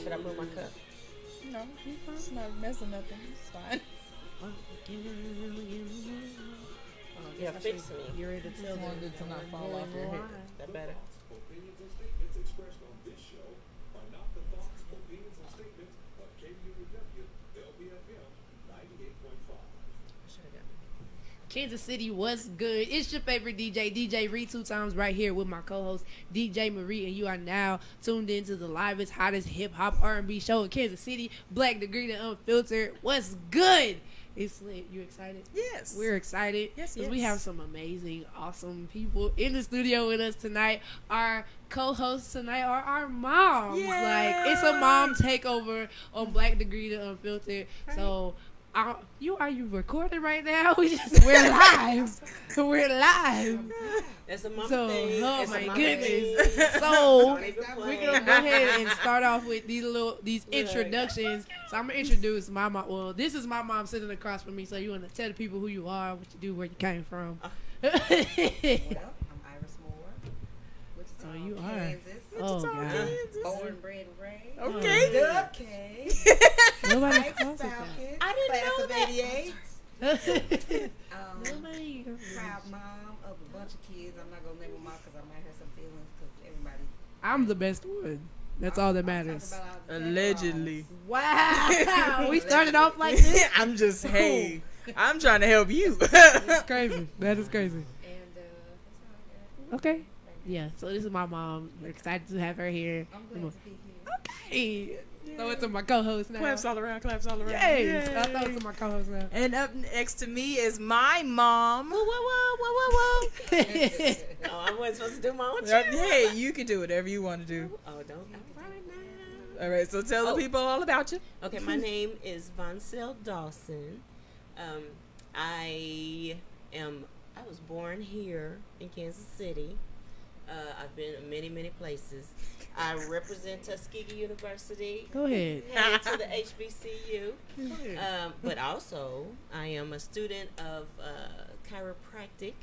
Should I move my cup? No, it's not messing nothing. It's fine. Oh, yeah, fix me. You're ready to tell them wanted it to not fall off your head. Is that better? Opinions and statements expressed on this show are not the thoughts, opinions, and statements of KUW LBFM 98.5. Kansas City, what's good? It's your favorite DJ Reed 2 times right here with my co-host DJ Marie, and you are now tuned into the livest, hottest hip hop R&B show in Kansas City, Black Degree and Unfiltered. What's good? It's lit. You excited? Yes. We're excited. Yes. We have some amazing, awesome people in the studio with us tonight. Our co-hosts tonight are our moms. Yay. Like, it's a mom takeover on Black Degree and Unfiltered. Right. So, are you recording right now? We're live. We're live. That's a mama So, thing. oh It's a my mama goodness. thing. So, Don't even we're play. gonna go ahead and start off with these introductions. So I'm gonna introduce my mom. Well, this is my mom sitting across from me. So you wanna tell the people who you are, what you do, where you came from. Well, I'm Iris Moore. Oh, Wichita, you are. Kansas. Oh God. Born, bred, and raised. Okay. Okay. Nobody Mike calls it that. Falcon. I didn't class know of that. 88. Nobody. Proud mom of a bunch of kids. I'm not gonna name them all because I might hurt some feelings because everybody. I'm the best one. That's all that I'm talking matters. about all the Allegedly. Wow. We started off like this. I'm just, hey, I'm trying to help you. That's crazy. That is crazy. And that's all I got. Okay. Yeah. So this is my mom. We're excited to have her here. I'm glad to be here. Okay. So it's to my co-host now. Claps all around, claps all around. Yes. Yay. I thought it was my co-host now. And up next to me is my mom. Whoa. Oh, I wasn't supposed to do my own chair. Hey, you can do whatever you want to do. Oh, don't. All right now. All right, so tell the people all about you. Okay, my name is Voncell Dawson. I was born here in Kansas City. I've been in many places. I represent Tuskegee University. Go ahead. Headed to the HBCU. Go ahead. But also, I am a student of chiropractic.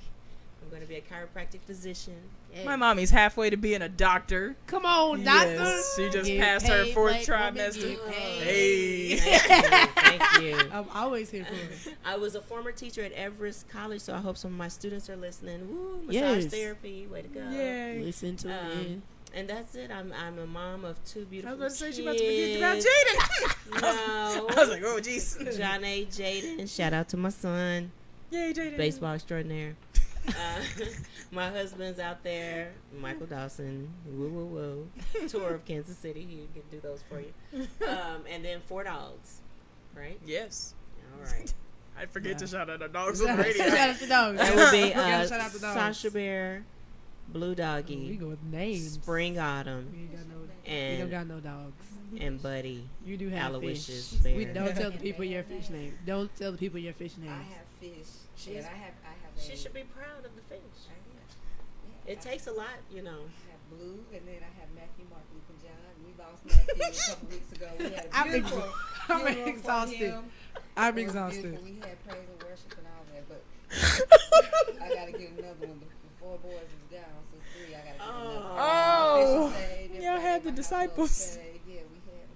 I'm going to be a chiropractic physician. My mommy's halfway to being a doctor. Come on, doctor. Yes, she just Get passed her paid, fourth black woman, trimester. get paid. Hey. Thank you. I'm always here for it. I was a former teacher at Everest College, so I hope some of my students are listening. Woo, massage Yes. therapy, way to go. Yay. Listen to it. And that's it. I'm a mom of two I beautiful was about to say kids. she about to forget about Jaden. No. I was like, oh, jeez. John A. Jaden. Shout out to my son, Yay, Jaden. baseball extraordinaire. My husband's out there, Michael Dawson. Woo. Tour of Kansas City. He can do those for you. And then 4 dogs, right? Yes. All right. I forget to shout out the dogs Shout on the radio. out to dogs. That would be Gotta shout out the dogs. Sasha Bear, Blue We Doggy, go with names. Spring Autumn, We ain't got no. We and don't got no dogs. and Buddy. You do have Aloysius fish. Bear. We don't tell the people your fish name. Don't tell the people your fish I name. have fish. She's- And I have She should be proud of the fish. It takes a lot, you know. I have Blue, and then I have Matthew, Mark, Luke, and John. We lost Matthew a couple weeks ago. We had a I'm beautiful I'm funeral for exhausted. him. I'm It was exhausted. beautiful. We had praise and worship and all that, but I gotta get another one. The 4 boys is gone, so 3. I gotta get another one. Oh. Fish saved, Y'all everybody had in the my disciples. household saved. Yeah, we had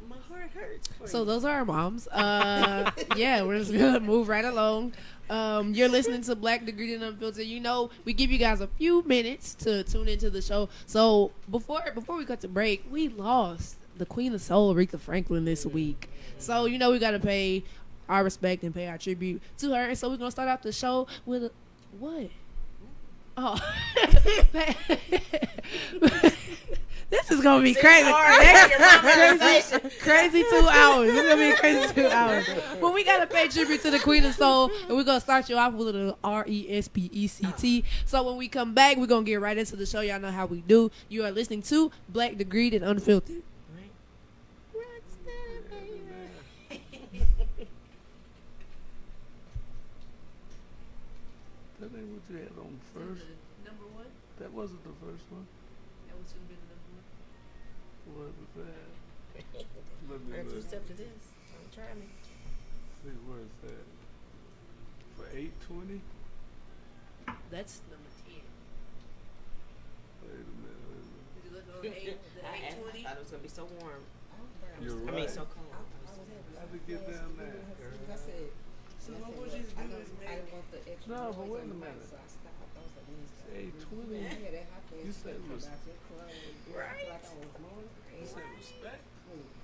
My heart hurts for So you. those are our moms. Yeah, we're just gonna move right along. You're listening to Black Degree and Unfiltered. You know, we give you guys a few minutes to tune into the show. So before we got to break, we lost the Queen of Soul, Aretha Franklin, this week. So you know we gotta pay our respect and pay our tribute to her. And so we're gonna start off the show with a, what? Oh, this is gonna be crazy. Crazy 2 hours. It's gonna be a crazy 2 hours. But we gotta pay tribute to the Queen of Soul, and we're gonna start you off with a RESPECT. So when we come back, we're gonna get right into the show. Y'all know how we do. You are listening to Black Degree and Unfiltered. That ain't what you had on first. Number one. That wasn't the first one. That should have been number one. What was that? Let me We're 2 look. steps to this. Don't try me. See, where is that? For 820? That's number 10. Wait a minute. Did you look over the I 820? thought it was gonna be so warm. You're I mean, right. so cold. I was happy. How to get down there? I said, So I what said, would look, you I do know is I didn't want the extra No, but noise wait on a the mic, minute. so I stopped. I was like, let me stop. Say 20. Yeah, that hot thing. You said come was- out your clothes. Right. Like I was moaning. You said respect?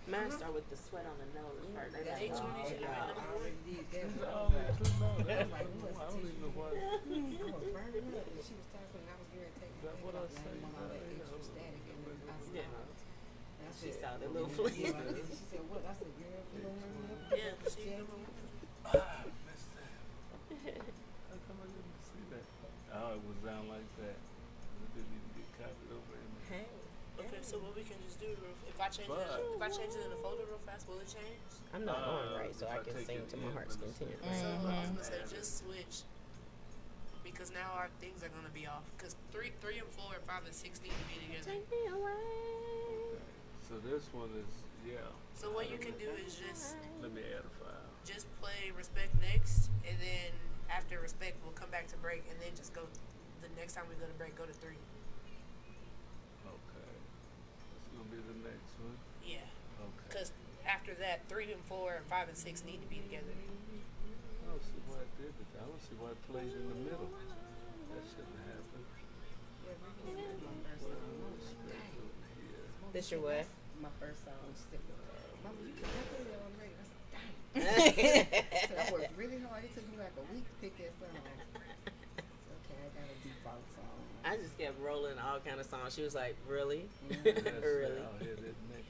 Mine start with the sweat on the nose part. They That's like, what oh, I yeah. already did that. No, I was like, too low. I was like, I what's don't even know why. I was burning up, and she was talking, and I was getting ready to take Is that what I say? didn't want all that Yeah. extra static, and then I Yeah. stopped. And I She said, saw the little flea. yeah, she said, what? I said, girl, you don't hurry up. Yeah, she number one. Ah, missed that. How come I didn't see that? Oh, it was down like that. It didn't even get copied over in there. Hey. Okay, so what we can just do, if I change it in the folder real fast, will it change? I'm not on right, so if I I can take sing it to my in, heart's but it's- content. So Right? I was gonna say just switch because now our things are gonna be off. Because 3 and 4 and 5 and 6 need to be together. Take me away. Okay. So this one is, yeah. So what you can do is just Let me add a file. play respect next, and then after respect we'll come back to break, and then just go. The next time we go to break, go to 3. Okay. This gonna be the next one. Yeah. Okay. Because after that, 3 and 4 and 5 and 6 need to be together. I don't see why it did it. I don't see why it plays in the middle. That shouldn't happen. Yeah, Ricky was my first song. I was like, Respect dang. over here. This your what? My first song. She said, Mama, you can put it on the radio. I said, dang. So I worked really hard. It took me like a week to pick that song. Okay, I got a default song. I just kept rolling all kind of songs. She was like, "Really, That's really?" out here, isn't it?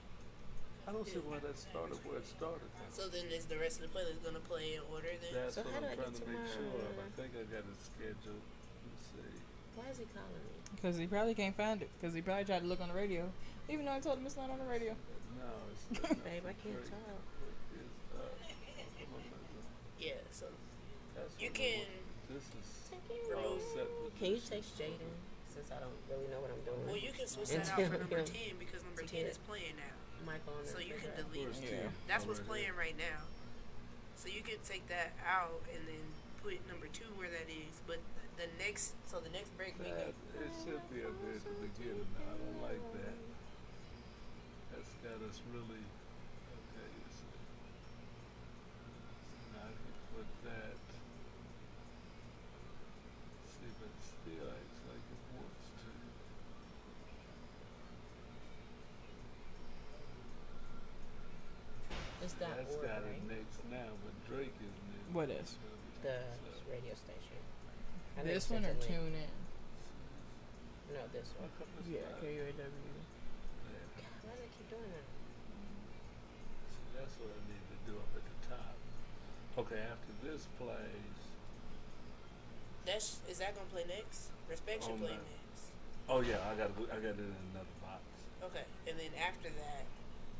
I don't see why that started where it started. Then. So then is the rest of the playlist gonna play in order then? That's So what how do I'm I trying get to to make sure of. I my- think I got it scheduled. Let's see. Why is he calling me? Because he probably can't find it. Because he probably tried to look on the radio. Even though I told him it's not on the radio. No, it's not. Babe, I can't Break. talk. It is up. Come on, baby. Yeah. So That's you what I can. want. This is Take all it. set with Can you this. text Jaden since I don't really know what I'm doing? Well, you can switch that out for number 10 because number 10 is playing now. Michael on So the you can refrigerator. delete Where's it. T? That's what's Oh, playing right now. So you can take that out and then put number 2 where that is. But the next break we That, go. it should be up there at the beginning. Now, I don't like that. That's got us really. Okay, you see. So now I can put that. See, but it still acts like it wants to. It's that That's order, got right? it next now, but Drake isn't in. What is? The So, radio station. I think This it's one or sent a link. tune in? No, this how one. come it's Yeah, not KUAW. there? Why do they keep doing that? See, that's what I need to do up at the top. Okay, after this plays. Is that gonna play next? Respect should Oh, play no. next. Oh yeah, I got it in another box. Okay, and then after that,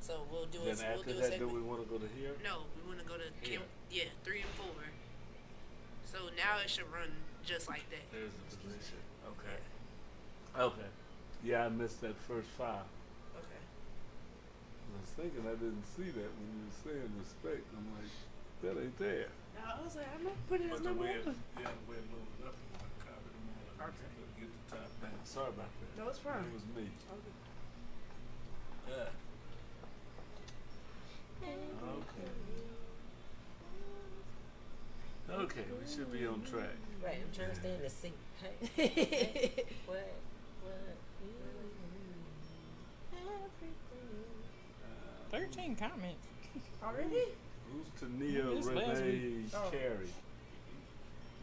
so we'll do Then we'll after do a that, do segment. we want to go to here? No, we want to go to Here. 3 and 4. So now it should run just like that. There's the position. Okay. Okay. Yeah, I missed that first file. Okay. I was thinking I didn't see that when you were saying respect. I'm like, that ain't there. I was like, I'm not putting But his the number way it, one. yeah, the way it moved up, I copied them all. Okay. Get the top down. Sorry about that. No, it's fine. It was me. Yeah. Okay. Okay, we should be on track. Right, I'm trying to stay in the seat. Hey. What? Everything. 13 comments. Already? Who's Tania This last Renee week. Oh. Carey?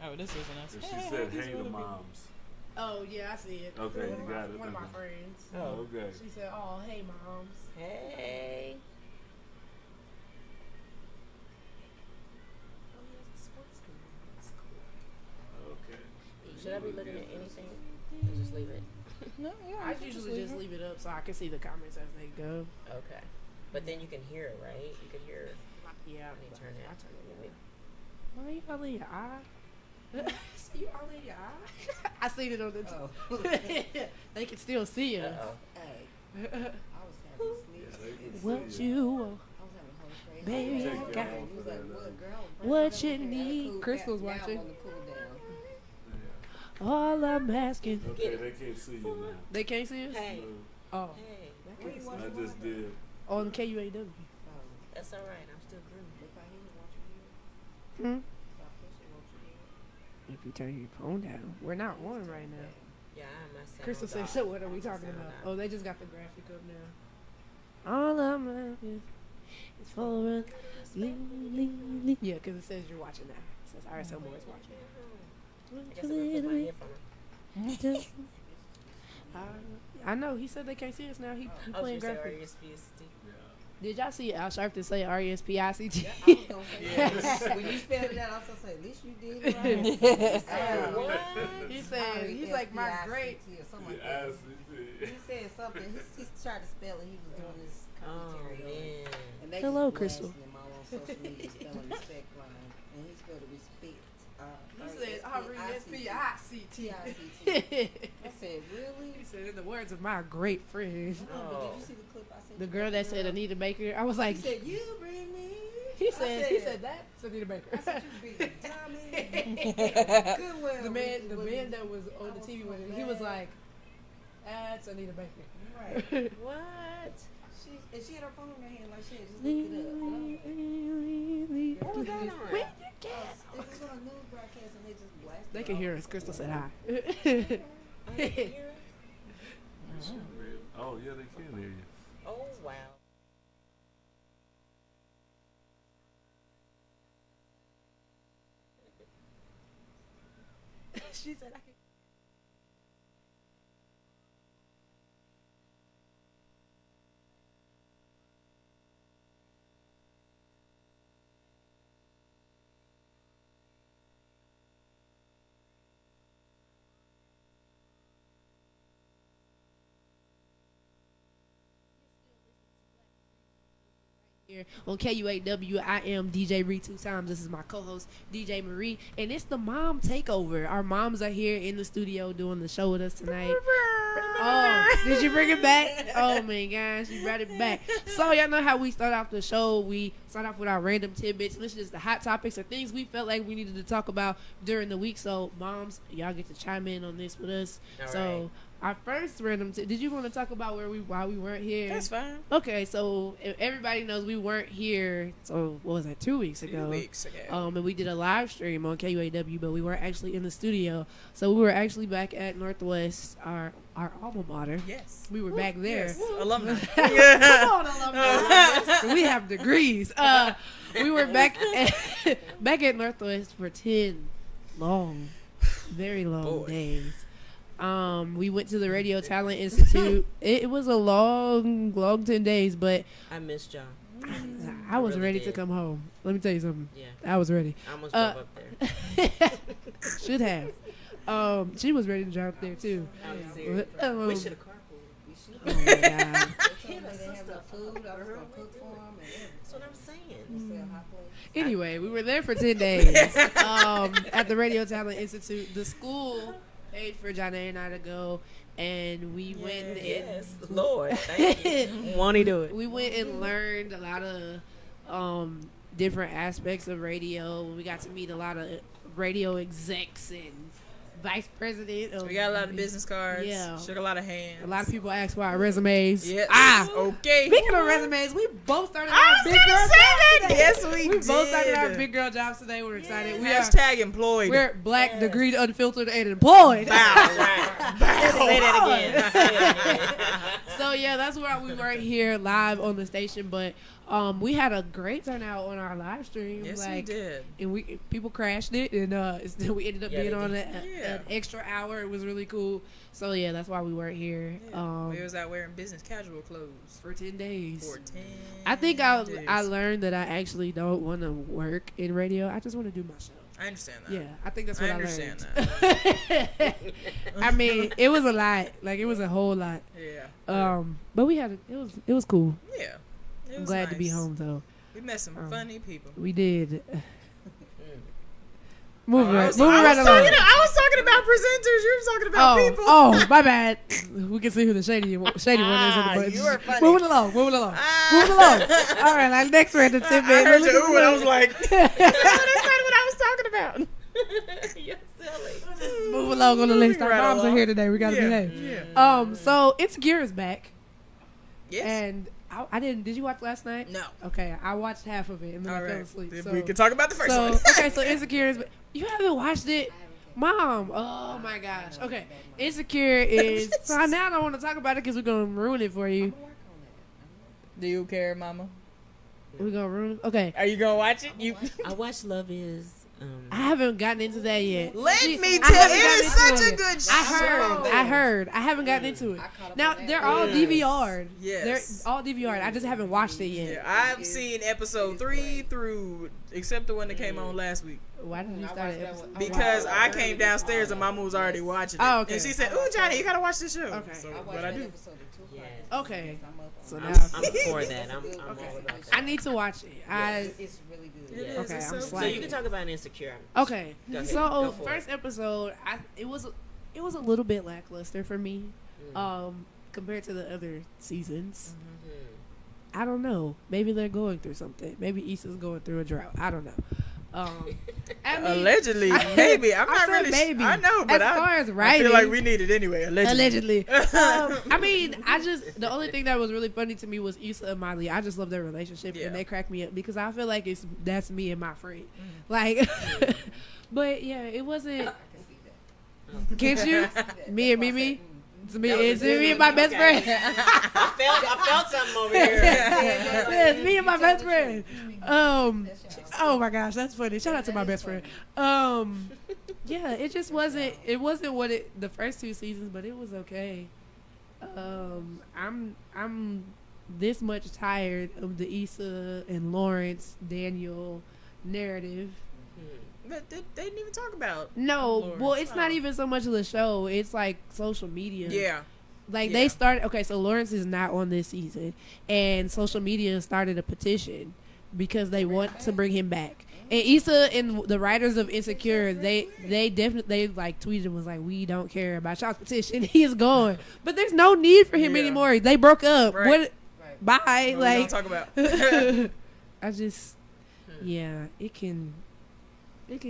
Oh, this isn't us. And she said, hey to moms. Oh, yeah, I see it. Okay, One you of got my, it. One of my Okay. friends. Oh. Okay. She said, oh, hey, moms. Hey. Oh, he has a sports screen. That's cool. Okay. Should I be looking at anything? Or just leave it? No, yeah. Oh, I usually just leave it up so I can see the comments as they go. Okay. But then you can hear it, right? You can hear it. Yeah, Let me turn it. I turn it Let me- Why you all in your eye? You all in your eye? I seen it on the. Oh. They can still see us. Uh-oh. Hey, I was having sleep. Yeah, they can What see you I was having whole crazy. Baby, I Take was your like, off he was for like, that, what, girl? What you I had a need? cool Crystal's down watching. on the cool down. Yeah. All I'm asking. Okay, they can't see you now. They can't see us? Hey. So, Oh. Hey. Where you I watching just mine? did. On KUAW. It's all right. I'm still grooming. If I hear you, won't you hear? Hmm? If I push it, won't you hear? If you turn your phone down, we're not on right now. Yeah, I'm not saying. Crystal said, "So what are we talking Sound about?" off. Oh, they just got the graphic up now. All of my is for us. Yeah, because it says you're watching now. It says RSL Moore is watching. I guess I'm gonna put my headphone I know. He said they can't see us now. He on. playing I was graphics. gonna say RESPCT. Did y'all see Al Sharpton say RESPICT? Yeah, I was gonna say that. When you spelled it out, I was gonna say, at least you did it right. What? He said, he's like my great. Or something like Yeah, that. He said something. He tried to spell it. He was doing this Oh commentary. man. And they Hello, just Crystal. blasting him all on social media spelling respect wrong. And he spelled it respect. He said RESPICT. I said, really? He said, in the words of my great friend, No, but did you see the clip I sent the you? girl that said Anita Baker. I was like, He said, you bring me. he I said that's Anita Baker. I said, you big dummy. Good well. the man that was on the TV with him, he was like, that's Anita Baker. Right. What? She had her phone in her hand like she had just looked it up. What was that on? It was on a news broadcast and they just blasted They it can all. hear us. Crystal said hi. Oh, they can hear us? Oh, yeah, they can hear you. Oh wow. She said, I can. Here on KUAW, I am DJ Ree 2 times. This is my co-host DJ Marie, and it's the mom takeover. Our moms are here in the studio doing the show with us tonight. Oh, did you bring it back? Oh my gosh, you brought it back. So y'all know how we start off the show. We start off with our random tidbits, which is the hot topics or things we felt like we needed to talk about during the week. So moms, y'all get to chime in on this with us. All So. right. Our first random did you want to talk about why we weren't here? That's fine. Okay, so everybody knows we weren't here. So what was that? 2 weeks ago. 2 weeks ago. And we did a live stream on KUAW, but we weren't actually in the studio. So we were actually back at Northwest, our alma mater. Yes. We were back there. Yes. Alumni. Come on, alumni. We have degrees. We were back at Northwest for 10 long, very long Boy. days. We went to the Radio Talent Institute. It was a long 10 days, but I missed y'all. I was really ready did. to come home. Let me tell you something. Yeah. I was ready. I almost drove up there. Should have. She was ready to drive there too. I'm serious. We should have carpooled. We should. Oh my God. They told me they have enough food. I was gonna cook for them and everything. That's what I'm saying. They sell hot plates. Anyway, we were there for 10 days at the Radio Talent Institute. The school paid for Jana and I to go, and we went and Yes, Lord, thank you. Won't he do it? we went and learned a lot of different aspects of radio. We got to meet a lot of radio execs and vice president. We got a lot of business cards. Yeah. Shook a lot of hands. A lot of people asked for our resumes. Yeah. Okay. Speaking of resumes, we both started I our was big gonna girl say that. jobs today. Yes, we We both started our did. big girl jobs today. We're excited. We are, Hashtag employed. we're black, degreed, unfiltered, and employed. Right. Say that again. Say it again. So yeah, that's why we weren't here live on the station, but we had a great turnout on our live stream. Yes, like, we did. And people crashed it, and we ended up Yeah, being they on did. an extra hour. It was really cool. So yeah, that's why we weren't here We was out wearing business casual clothes for 10 days. for 10 I think days. I learned that I actually don't want to work in radio. I just want to do my show. I understand that. Yeah, I think that's what I understand learned. that. I mean, it was a lot. Like it was a whole lot. Yeah. But we had it was cool. Yeah. It I'm was glad to be nice. home though. We met some funny people. We did. Moving I right, was moving right along. I was talking about presenters. You were talking about people. Oh, my bad. We can see who the shady one is. On the bunch. you were funny. Moving along. Moving along. All right, like next random tidbit. I heard you ooh, and I was like, That's that's not what I was talking about. You're silly. Move along on the list. Our Right moms along. are here today. We gotta behave. Yeah. So Insecure is back. Yes. And I didn't. Did you watch last night? No. Okay, I watched half of it and then All I fell right. asleep. Then So, we can talk about the first so one. okay, so Insecure is. You haven't watched it, I haven't Mom? Oh my gosh. Okay, Insecure is. So now I don't want to talk about it because we're gonna ruin it for I'm you. gonna work on that. Do you care, Mama? We're gonna ruin it. Okay, Are you gonna watch it? You. I watched Love Is. I haven't gotten into that yet. Let See, me I tell haven't it gotten is into such it a good yet. I show. heard. I haven't gotten into it. I caught up Now on that. they're all Yes. DVR'd. Yes. They're all DVR'd. I just haven't watched it yet. Yeah, I've seen episode 3 through, except the one that came on last week. Why did you I start watched it? that one. Because watched I that came one. downstairs and Mama was already watching it. Oh, okay. And she said, "Ooh, Johnny, you gotta watch this show." Okay. So, I watched but I that do. episode at 2 o'clock. Yeah. Okay. I'm up on So it. now I'm for that. I'm Okay. all about that. I need to watch it. It's really good. It Yeah. is, Okay, it's I'm so So slacking. you can talk about Insecure. Okay. Go ahead. So Go for first it. episode, it was a little bit lackluster for me, compared to the other seasons. Mhm. I don't know. Maybe they're going through something. Maybe Issa's going through a drought. I don't know. I mean, Allegedly, maybe. I'm I not said really. maybe. I know, but as far as I writing, feel like we need it anyway. Allegedly. allegedly. I mean, the only thing that was really funny to me was Issa and Miley. I just love their relationship, Yeah. and they crack me up because I feel like that's me and my friend. Like, but yeah, it wasn't. I can see that. Can't you? I see that. Me and That's why I Mimi. said, It's me, That was it's a good me and one. my best Okay. friend. I felt something over here. Yeah, it's me and my best friend. That's y'all. Oh my gosh, that's funny. Shout out to my best friend. Yeah, it just wasn't. It wasn't what the first 2 seasons, but it was okay. I'm this much tired of the Issa and Lawrence Daniel narrative. But they didn't even talk about. No, Lawrence. well, it's not Oh. even so much of the show. It's like social media. Yeah. Like Yeah. they started. Okay, so Lawrence is not on this season, and social media started a petition because they want to bring him back. And Issa and the writers of Insecure, they definitely like tweeted and was like, "We don't care about y'all's petition. He is gone." But there's no need for him Yeah. anymore. They broke up. Right. What? Right. Bye. What we like gonna talk about? I just, yeah, it can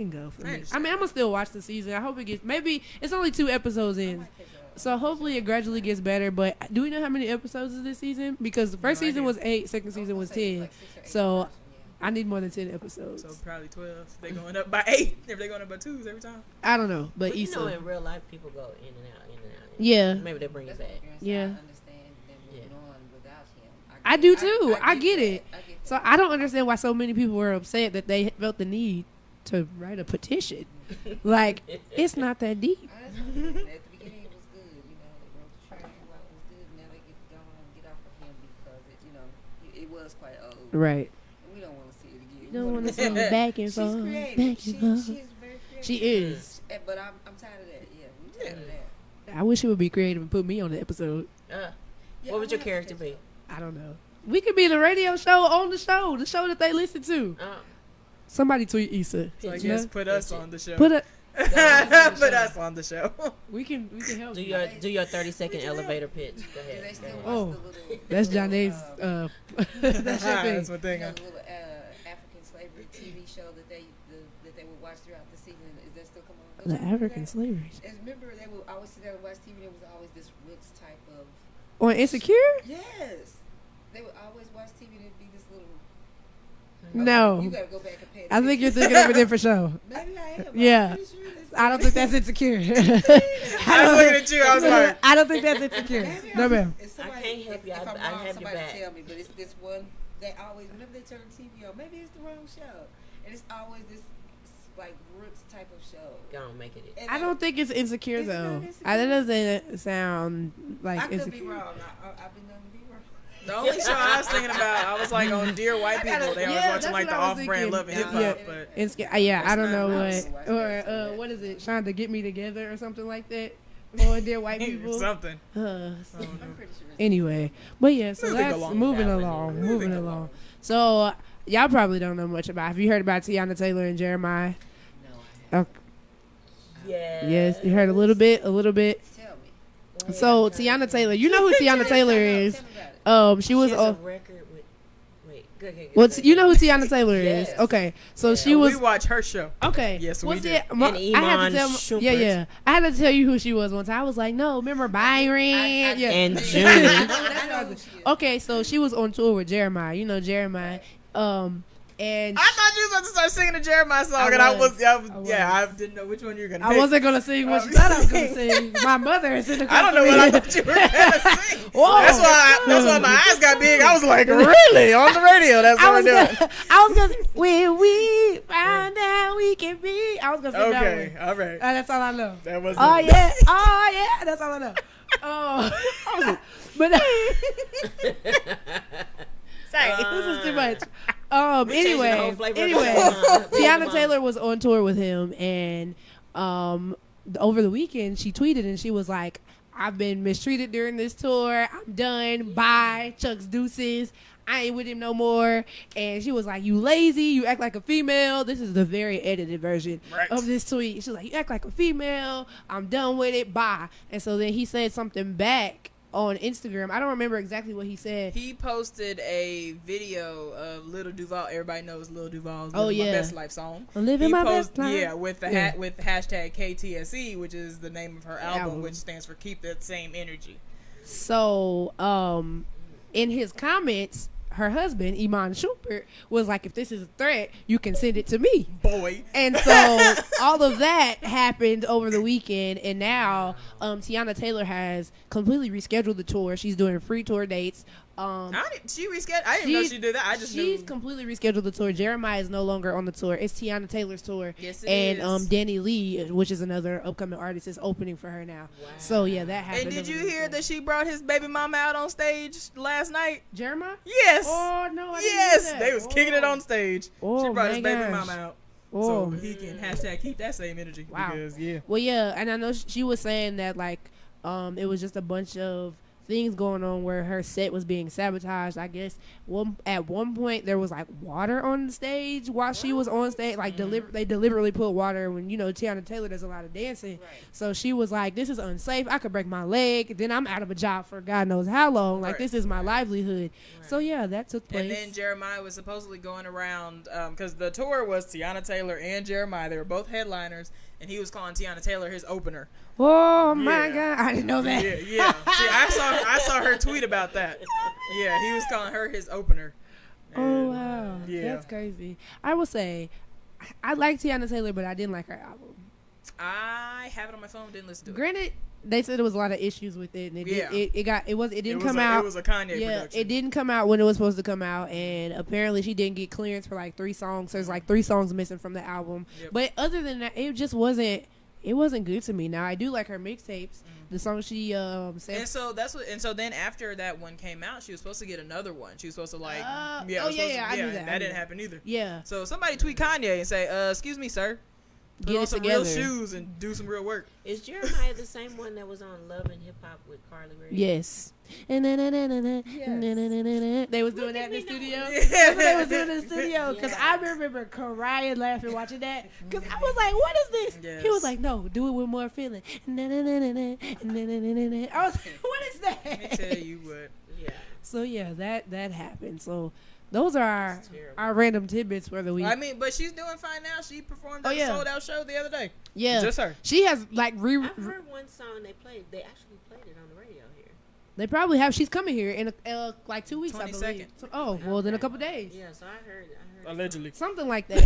go for I me. understand. I mean, I'm gonna still watch the season. I hope it gets. Maybe it's only 2 episodes in. So hopefully it gradually gets better. But do we know how many episodes is this season? Because the first No season idea. was 8, second season was 10. So I need more than 10 episodes. So probably 12. They going up by 8. If they going up by 2s every time. I don't know, but But you know, Issa, in real life, people go in and out, in and out. yeah, Maybe they bring it back. Yeah. I understand them moving Yeah. on without him. I do too. I get it. that. I get so that. I don't understand why so many people were upset that they felt the need to write a petition. Like it's not that deep. At the beginning, it was good. You know, they wrote the train while it was good. Now they get off of him because it was quite old. Right. We don't want to see it again. You don't want to see me back and She's forth, creative. back She's and forth. very creative. She is. But I'm tired of that. Yeah, we tired of that. I wish it would be creative and put me on the episode. Yeah, What would I'm your gonna character have to be? I don't know. We could be the radio show on the show that they listen to. Somebody tweet Issa. So I You guess know? put us on the show. Put a. Put us on the show. We can help. Do you. your 30-second elevator pitch. Go Do they ahead. still Go ahead. watch Oh, the little? That's the little, Janae's. That's your thing. That's my thing. the little African slavery TV show that they would watch throughout the season. Is that still coming on? The African slavery And remember, they would always sit down and watch TV. There was always this roots type of. on Insecure. Yes, they would always watch TV. There'd be this little. No, You gotta go back and pay. I think you're thinking of a different show. Maybe I am. Yeah. I'm pretty sure this I don't think that's Insecure. I was looking at you. I was like, I don't think that's Insecure. Maybe No, I'm- ma'am. if I somebody- can't help you. If I'm I wrong, have your somebody back. tell me. But it's this one. They always, whenever they turn the TV on, maybe it's the wrong show, and it's always this like roots type of show. Go on, make it. And I don't think it's Insecure It's not though. Insecure? That doesn't sound like I could be Insecure. wrong. I've been known to be wrong. the only show I was thinking about, I was like on Dear White People. They always Yeah, watching that's like the what I was off-brand thinking. Love and Hip Yeah. Hop, but Yeah, I don't know That's what. not Or right. what is it? Trying to get me together or something like that. Or Dear White People. something. Uh, I'm pretty sure. It's Anyway, but yeah, so Moving that's along. moving That along, one. moving along. So y'all probably don't know much about. Have you heard about Tiana Taylor and Jeremiah? No, I Okay. Yeah. Yes, you heard a little bit. Tell me. So Tiana Taylor, you know who Tiana Taylor is? Tell me about it. She was She has a on. record with. Wait, Well, you know who Tiana Taylor is? Yes. Okay, so she And was we watch her show. okay. Yes, we What's do. it? And I had Iman to tell. Shumpert. Yeah. I had to tell you who she was once. I was like, no, remember Byron? Yeah. And June. I know who she is. Okay, so she was on tour with Jeremiah. You know Jeremiah. And I thought you was about to start singing the Jeremiah song, I and I was. I didn't know which one you were gonna. I pick. wasn't gonna sing what she thought I was gonna sing. My mother is in the. I don't know what I thought you were gonna sing. Whoa. That's why my eyes got big. I was like, really on the radio? That's what I we're was doing. gonna, I was gonna. When we find out we can be. I was gonna sing Okay, that all right. one. That's all I know. That was. Oh yeah. Oh yeah. That's all I know. Oh, but sorry, this is too much. Changing the whole flavor of the song. Tiana Taylor was on tour with him, and over the weekend she tweeted and she was like, "I've been mistreated during this tour. I'm done. Bye, Chuck's deuces. I ain't with him no more." And she was like, "You lazy. You act like a female." This is the very edited version Right. of this tweet. She's like, "You act like a female. I'm done with it. Bye." And so then he said something back on Instagram. I don't remember exactly what he said. He posted a video of Little Duval. Everybody knows Little Duval's Oh, Living yeah. My Best Life song. I'm living my best life. Yeah, with the Yeah. with hashtag KTSE, which is the name of her album, Album. which stands for Keep That Same Energy. So, in his comments, her husband, Iman Shumpert, was like, "If this is a threat, you can send it to me." Boy. And so all of that happened over the weekend, and now Tiana Taylor has completely rescheduled the tour. She's doing free tour dates. She rescheduled. I didn't know she did that. I just she's knew. completely rescheduled the tour. Jeremiah is no longer on the tour. It's Tiana Taylor's tour. Yes, it and is. Danny Lee, which is another upcoming artist, is opening for her now. Wow. So yeah, that happened. And did over you the hear weekend. that she brought his baby mama out on stage last night? Jeremiah? Yes. Oh no! I didn't Yes, hear that. they was kicking it on stage. Oh, She brought his my baby gosh. mama out. Oh. So he can hashtag keep that same energy. Wow. Because, yeah. Well, yeah, and I know she was saying that like, it was just a bunch of things going on where her set was being sabotaged. I guess at one point there was like water on the stage while she was on stage. Like they deliberately put water when Tiana Taylor does a lot of dancing. Right. So she was like, "This is unsafe. I could break my leg. Then I'm out of a job for God knows how long. Like Right. this is my livelihood." Right. So yeah, that took place. And then Jeremiah was supposedly going around because the tour was Tiana Taylor and Jeremiah. They were both headliners, and he was calling Tiana Taylor his opener. oh my Yeah. God, I didn't know that. Yeah, yeah. See, I saw her tweet about that. Yeah, he was calling her his opener. Oh And, wow, Yeah. that's crazy. I will say, I like Tiana Taylor, but I didn't like her album. I have it on my phone. Didn't listen to it. Granted, they said there was a lot of issues with it, and it Yeah. didn't come out. It was a Kanye Yeah, production. it didn't come out when it was supposed to come out, and apparently she didn't get clearance for like 3 songs. There's like 3 songs missing from the album. Yep. But other than that, it just wasn't. It wasn't good to me. Now I do like her mixtapes. The song she said. And so that's what. And so then after that one came out, she was supposed to get another one. She was supposed to like. Oh, it was supposed yeah, to- I knew that. That didn't happen either. Yeah, So somebody tweet Kanye and say, "Excuse me, sir. Put get on it some together. real shoes and do some real work." Is Jeremiah the same one that was on Love and Hip Hop with Carly Rae? Yes. They was doing that in the studio. Yeah. That's what they was doing in the studio. Because Yeah. I remember crying, laughing, watching that. Because I was like, "What is this?" Yes. He was like, "No, do it with more feeling." I was like, "What is Let me that?" tell you what. Yeah. So yeah, that happened. So those are It's terrible. our random tidbits for the week. I mean, but she's doing fine now. She performed at Oh, yeah. a sold out show the other day. yeah, Just her. she has like I've heard one song they played. They actually played it on the radio here. They probably have. She's coming here in like 2 weeks, I 22nd. believe. So, oh, well, then a couple days. Yeah, so I heard. Allegedly. Something like that.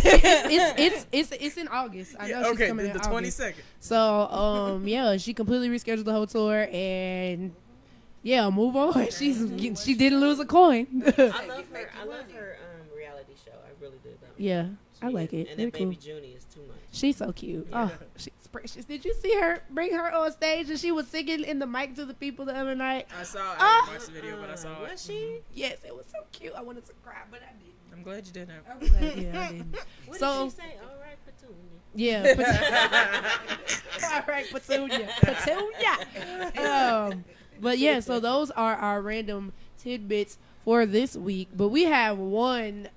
It's in August. I know Yeah, she's okay, coming in the August. 22nd. So yeah, she completely rescheduled the whole tour, and yeah, move on. She didn't lose a coin. I love her. I love her reality show. I really did. Love it. Yeah, I She like is. it. And They're that baby cool. Junie is too much. She's so cute. Oh, she's precious. Did you see her bring her on stage and she was singing in the mic to the people the other night? I saw. I Ah! didn't watch the video, but I saw Was it. she? Yes, it was so cute. I wanted to cry, but I didn't. I'm glad you did that. I'm glad, yeah, I didn't. What So- did she say? All right, Petunia. Yeah. All right, Petunia. Petunia. But yeah, so those are our random tidbits for this week. But we have one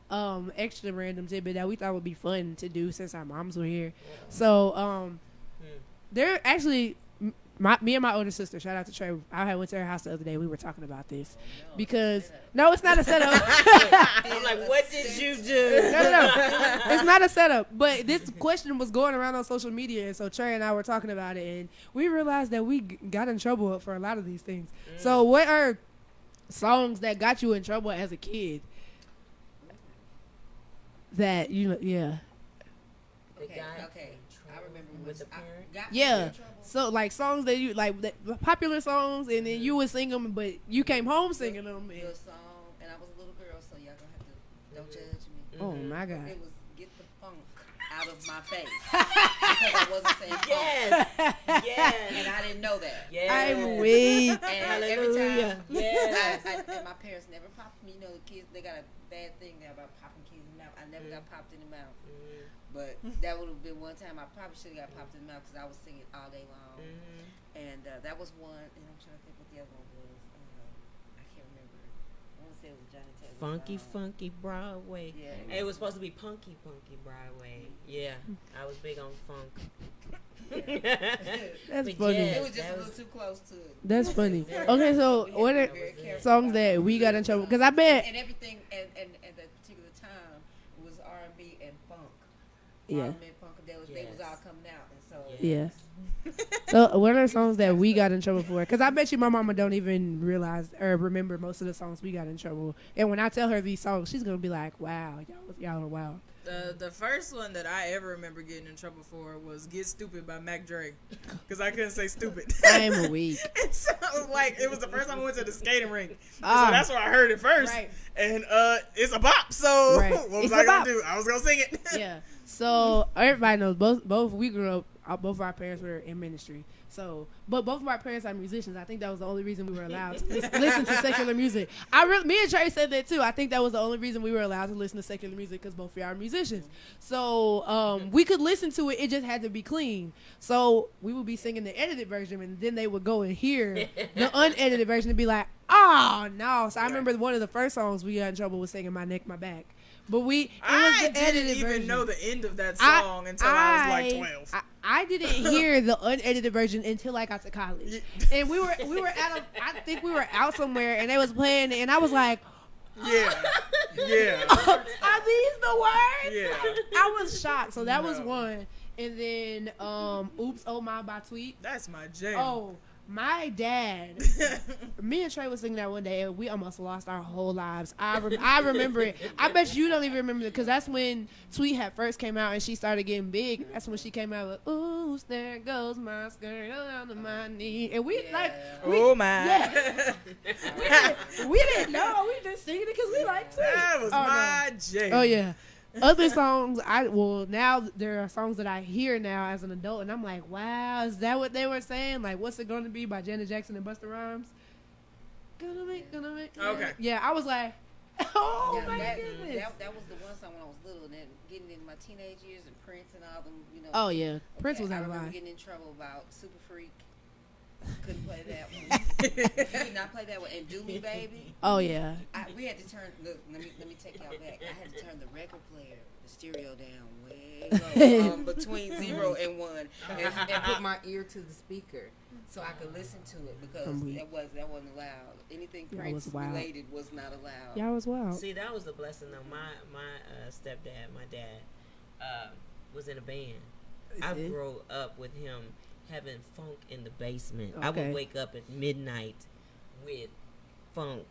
extra random tidbit that we thought would be fun to do since our moms were here. So they're actually me and my older sister, shout out to Trey. I went to her house the other day. We were talking about this because no, it's not a setup. I'm like, what did you do? No. It's not a setup. But this question was going around on social media, and so Trey and I were talking about it, and we realized that we got in trouble for a lot of these things. So what are songs that got you in trouble as a kid? That yeah. Okay. I remember with the parent. Yeah. So like songs that you like, popular songs, and then you would sing them, but you came home singing them. Good song, and I was a little girl, so y'all gonna have to don't judge me. Oh my God. It was "Get the Funk Out of My Face" because I wasn't saying funk, Yes. and I didn't know that. Yes. I'm weak. And every Hallelujah. time, Yes. and my parents never popped me. You know, the kids, they got a bad thing there about popping kids in the mouth. I never got popped in the mouth. But that would have been one time I probably should have got popped in the mouth because I was singing all day long. And that was one. And I'm trying to think what the other one was. I can't remember. I want to say it was Johnny Taylor. Funky Broadway. Yeah. And it was supposed to be Punky Broadway. Yeah, I was big on funk. That's But funny. yes, It was just that a little too close to it. That's funny. Okay, so what are Very careful songs about that it. we got in trouble? Because I bet. And everything at that particular time was R&B and funk. Yeah. R&B and funkadelic. They was Yes. all coming out, and so Yeah. So what are songs that we got in trouble for? Because I bet you my mama don't even realize or remember most of the songs we got in trouble. And when I tell her these songs, she's gonna be like, "Wow, y'all are wild." The first one that I ever remember getting in trouble for was "Get Stupid" by Mac Dre, because I couldn't say stupid. I am weak. And so, like, it was the first time I went to the skating rink. So Ah. that's where I heard it first. Right. And it's a bop. So Right. what It's was I a going bop. to do? I was going to sing it. Yeah. So everybody knows both we grew up. Both of our parents were in ministry. So, but both of our parents are musicians. I think that was the only reason we were allowed to listen to secular music. Me and Trey said that too. I think that was the only reason we were allowed to listen to secular music because both of y'all are musicians. So we could listen to it. It just had to be clean. So we would be singing the edited version, and then they would go and hear the unedited version and be like, "Oh no!" So I remember one of the first songs we got in trouble was singing "My Neck, My Back." But it was I the edited didn't even version. know the end of that song until I was like 12. I didn't hear the unedited version until I got to college, and we were out. I think we were out somewhere, and they was playing, and I was like, Yeah. Yeah. "Are these the words?" Yeah. I was shocked. So that was No. one, and then "Oops Oh My" by Tweet. That's my jam. Oh, my dad. Me and Trey was singing that one day, and we almost lost our whole lives. I remember it. I bet you don't even remember it, because that's when Tweet had first came out, and she started getting big. That's when she came out with, "Ooh, there goes my skirt down to my knee." And we, Oh, my. Yeah. we didn't know. We just singing it because we like Tweet. That was my jam. Oh, yeah. Other songs, now there are songs that I hear now as an adult, and I'm like, wow, is that what they were saying? Like, what's it going to be by Janet Jackson and Busta Rhymes? Gonna make. Okay. Yeah, I was like, oh Yeah, my that goodness. was the one song when I was little, and then getting in my teenage years and Prince and all them, you know. Oh yeah, Prince was I out of remember line. getting in trouble about Super Freak. Couldn't play that one. Could not play that one. And Do Me Baby. Oh yeah. We had to turn. Look, let me take y'all back. I had to turn the record player, the stereo down way low, between 0 and 1, and put my ear to the speaker so I could listen to it because that wasn't allowed. Anything Y'all Prince was wild. related was not allowed. Y'all was wild. See, that was the blessing though. My stepdad, my dad, was in a band. I grew up with him having funk in the basement. I Okay. would wake up at midnight with funk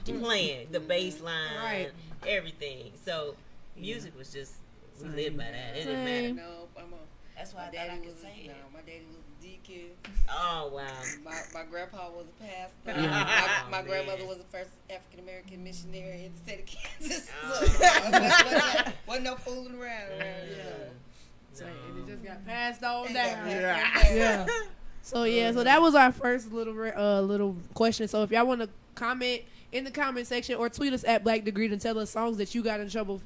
playing, the bass line, Right. everything. So music was just, we lived by that. It didn't Same. matter. No, That's why my I thought I daddy could was sing it. my daddy was a deacon. Oh, wow. My grandpa was a pastor. Yeah. My Oh, grandmother man. was the first African American missionary in the state of Kansas. Oh. wasn't no fooling around. So, and it just got passed on And down. that- Yeah. So so that was our first little question. So if y'all want to comment in the comment section or tweet us at Black Degree and tell us songs that you got in trouble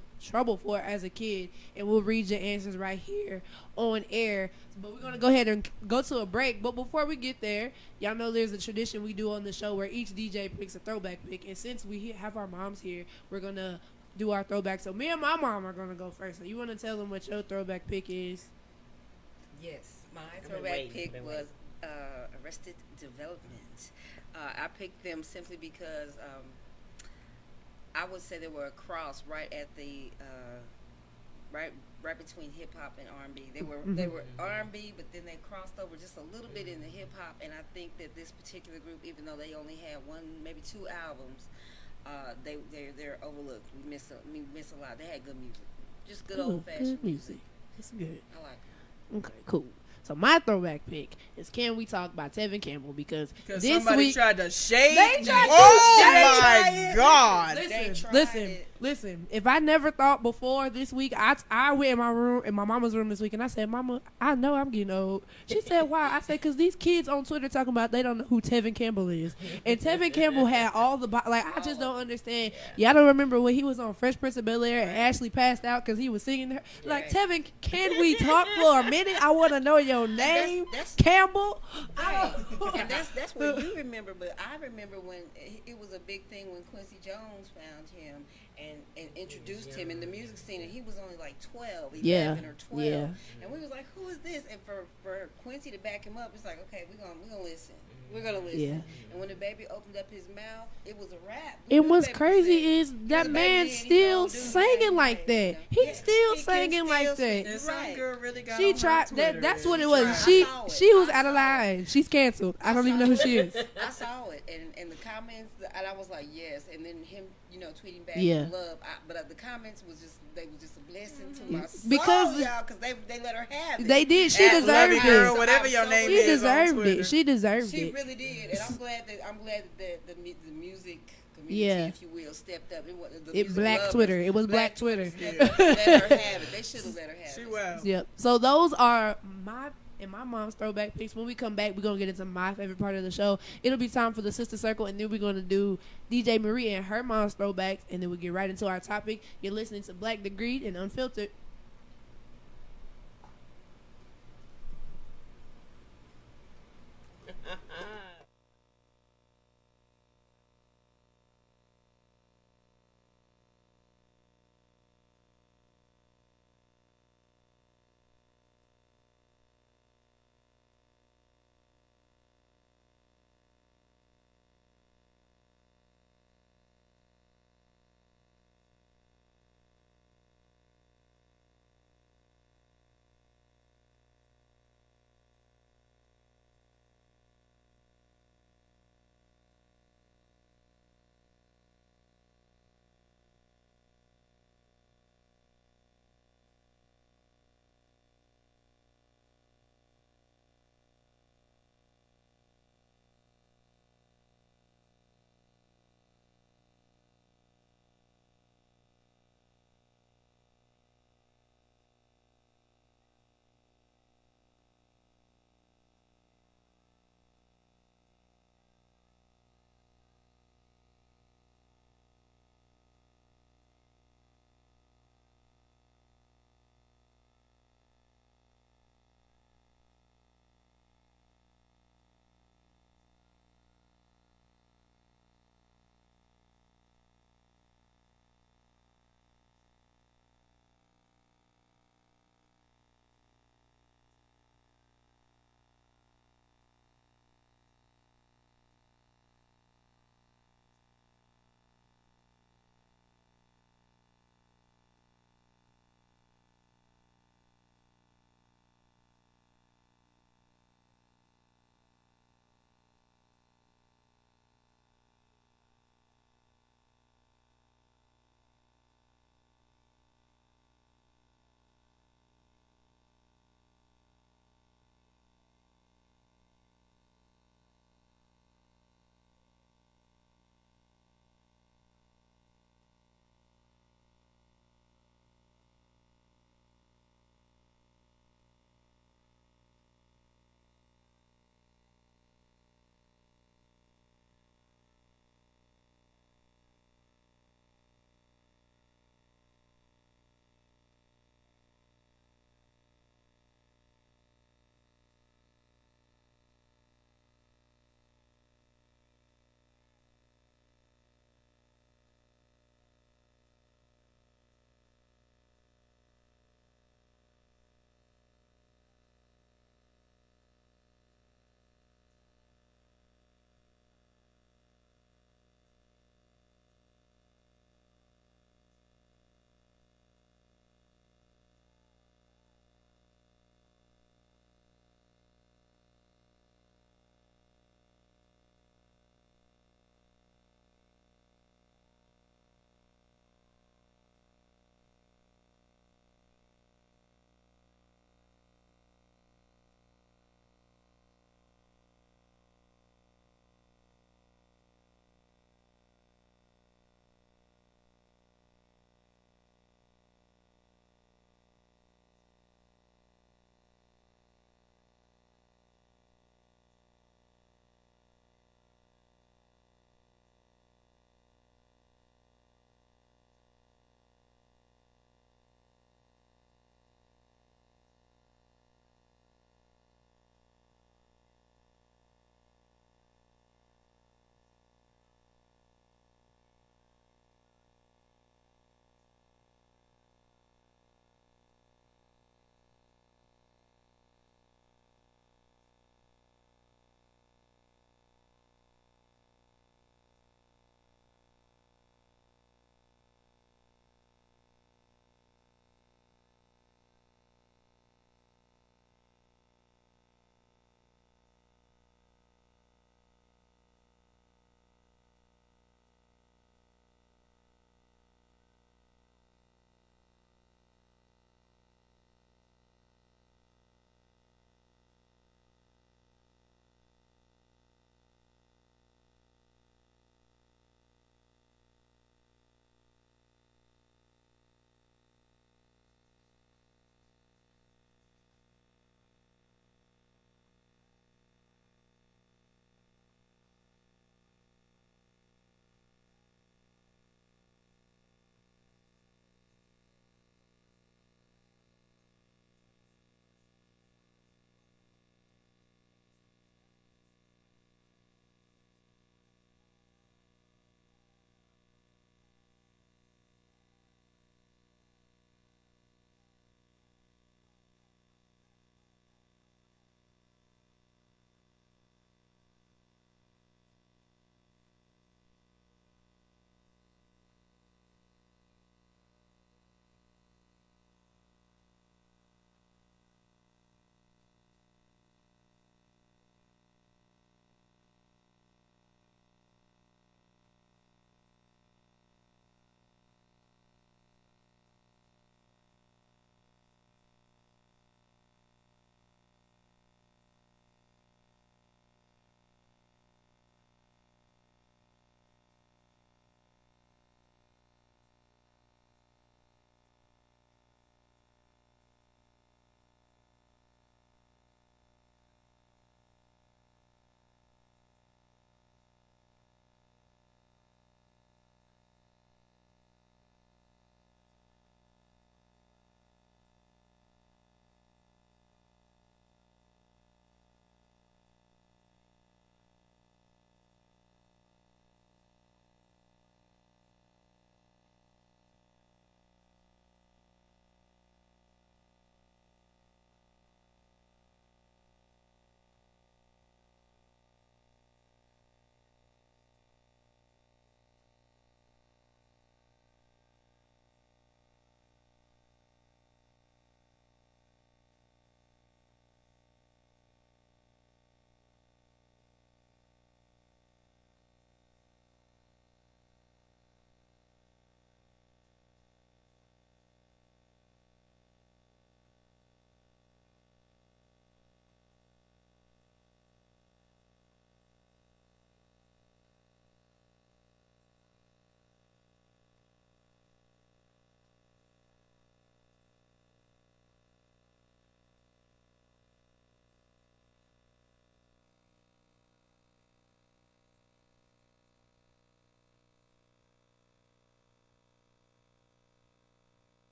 for as a kid, and we'll read your answers right here on air. But we're gonna go ahead and go to a break. But before we get there, y'all know there's a tradition we do on the show where each DJ picks a throwback pick, and since we have our moms here, we're gonna do our throwback. So me and my mom are gonna go first. So you want to tell them what your throwback pick is? Yes, my been throwback waiting, pick been was Arrested Development. I picked them simply because I would say they were a cross right at the right between hip hop and R&B. They were R&B, but then they crossed over just a little bit into hip hop. And I think that this particular group, even though they only had one, maybe two albums, they're overlooked. We miss a lot. They had good music, just good old fashioned music. It's good. I like it. Okay, cool. So my throwback pick is Can We Talk by Tevin Campbell because this somebody week tried to shade they me. tried to Oh shade my God. They tried Listen, it. listen. If I never thought before this week, I went in my room, in my mama's room this week, and I said, "Mama, I know I'm getting old." She said, "Why?" I said, "Cause these kids on Twitter talking about they don't know who Tevin Campbell is, and Tevin Campbell had all the I just don't understand. Y'all don't remember when he was on Fresh Prince of Bel-Air and Ashley passed out because he was singing her like Tevin. Can we talk for a minute? I want to know your name, that's Campbell." Right. And that's what you remember, but I remember when it was a big thing when Quincy Jones found him and introduced him in the music scene, and he was only like 12, 11 or 12. Yeah. And we was like, who is this? And for Quincy to back him up, it's like, okay, we're gonna listen. We're gonna listen. Yeah. And when the baby opened up his mouth, it was a rap. And what's crazy is that the man baby did, he still gonna do singing anything, like that. you know? He's Yeah, still he can singing still like sing. that. And some Right. girl really got She on tried her that. Twitter That's and what it she was. tried. She I saw it. she was I out of saw line. She's canceled. I don't even saw know who it. she is. I saw it, and the comments, and I was like, yes. And then him, tweeting back Yeah. love. But the comments was just a blessing to my soul, Because y'all, because they let her have it. They did. She At Love deserved It Girl, it. whatever I'm your so name She is on deserved Twitter. it. She deserved She it. really did, and I'm glad that the music community, Yeah. if you will, stepped up. The It music black lovers, Twitter. It was black Twitter. stepped up and let her have it. They should have let her have She it. well. Yep. So those are my mom's throwback picks. When we come back, we're gonna get into my favorite part of the show. It'll be time for the sister circle, and then we're gonna do DJ Marie and her mom's throwbacks, and then we get right into our topic. You're listening to Black Degreed and Unfiltered.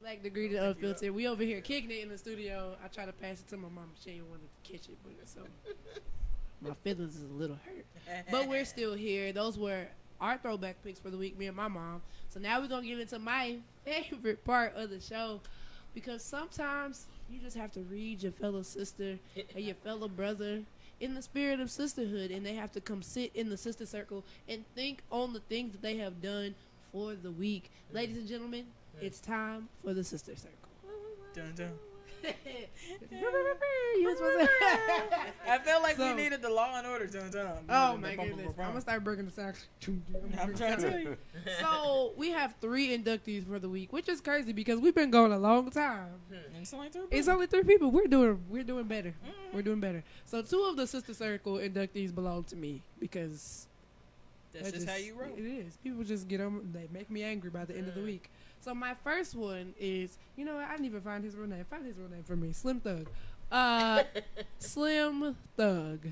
Black Degree to Unfiltered. We over here kicking it in the studio. I try to pass it to my mom. She didn't want to catch it, but so my feelings is a little hurt. But we're still here. Those were our throwback picks for the week, me and my mom. So now we're gonna get into my favorite part of the show, because sometimes you just have to read your fellow sister or your fellow brother in the spirit of sisterhood, and they have to come sit in the sister circle and think on the things that they have done for the week. Ladies and gentlemen, it's time for the sister circle. Dun, dun. You was supposed to- I felt like So- we needed the Law and Order. Dun, dun. Oh my goodness! I'm gonna start breaking the sound. I'm trying to tell you. So we have 3 inductees for the week, which is crazy because we've been going a long time. It's only 3 It's only 3 people. We're doing better. We're doing better. So 2 of the sister circle inductees belong to me because That's just how you roll. It is. People just get on. They make me angry by the end of the week. So my first one is, you know what? I didn't even find his real name. Find his real name for me. Slim Thug. Slim Thug.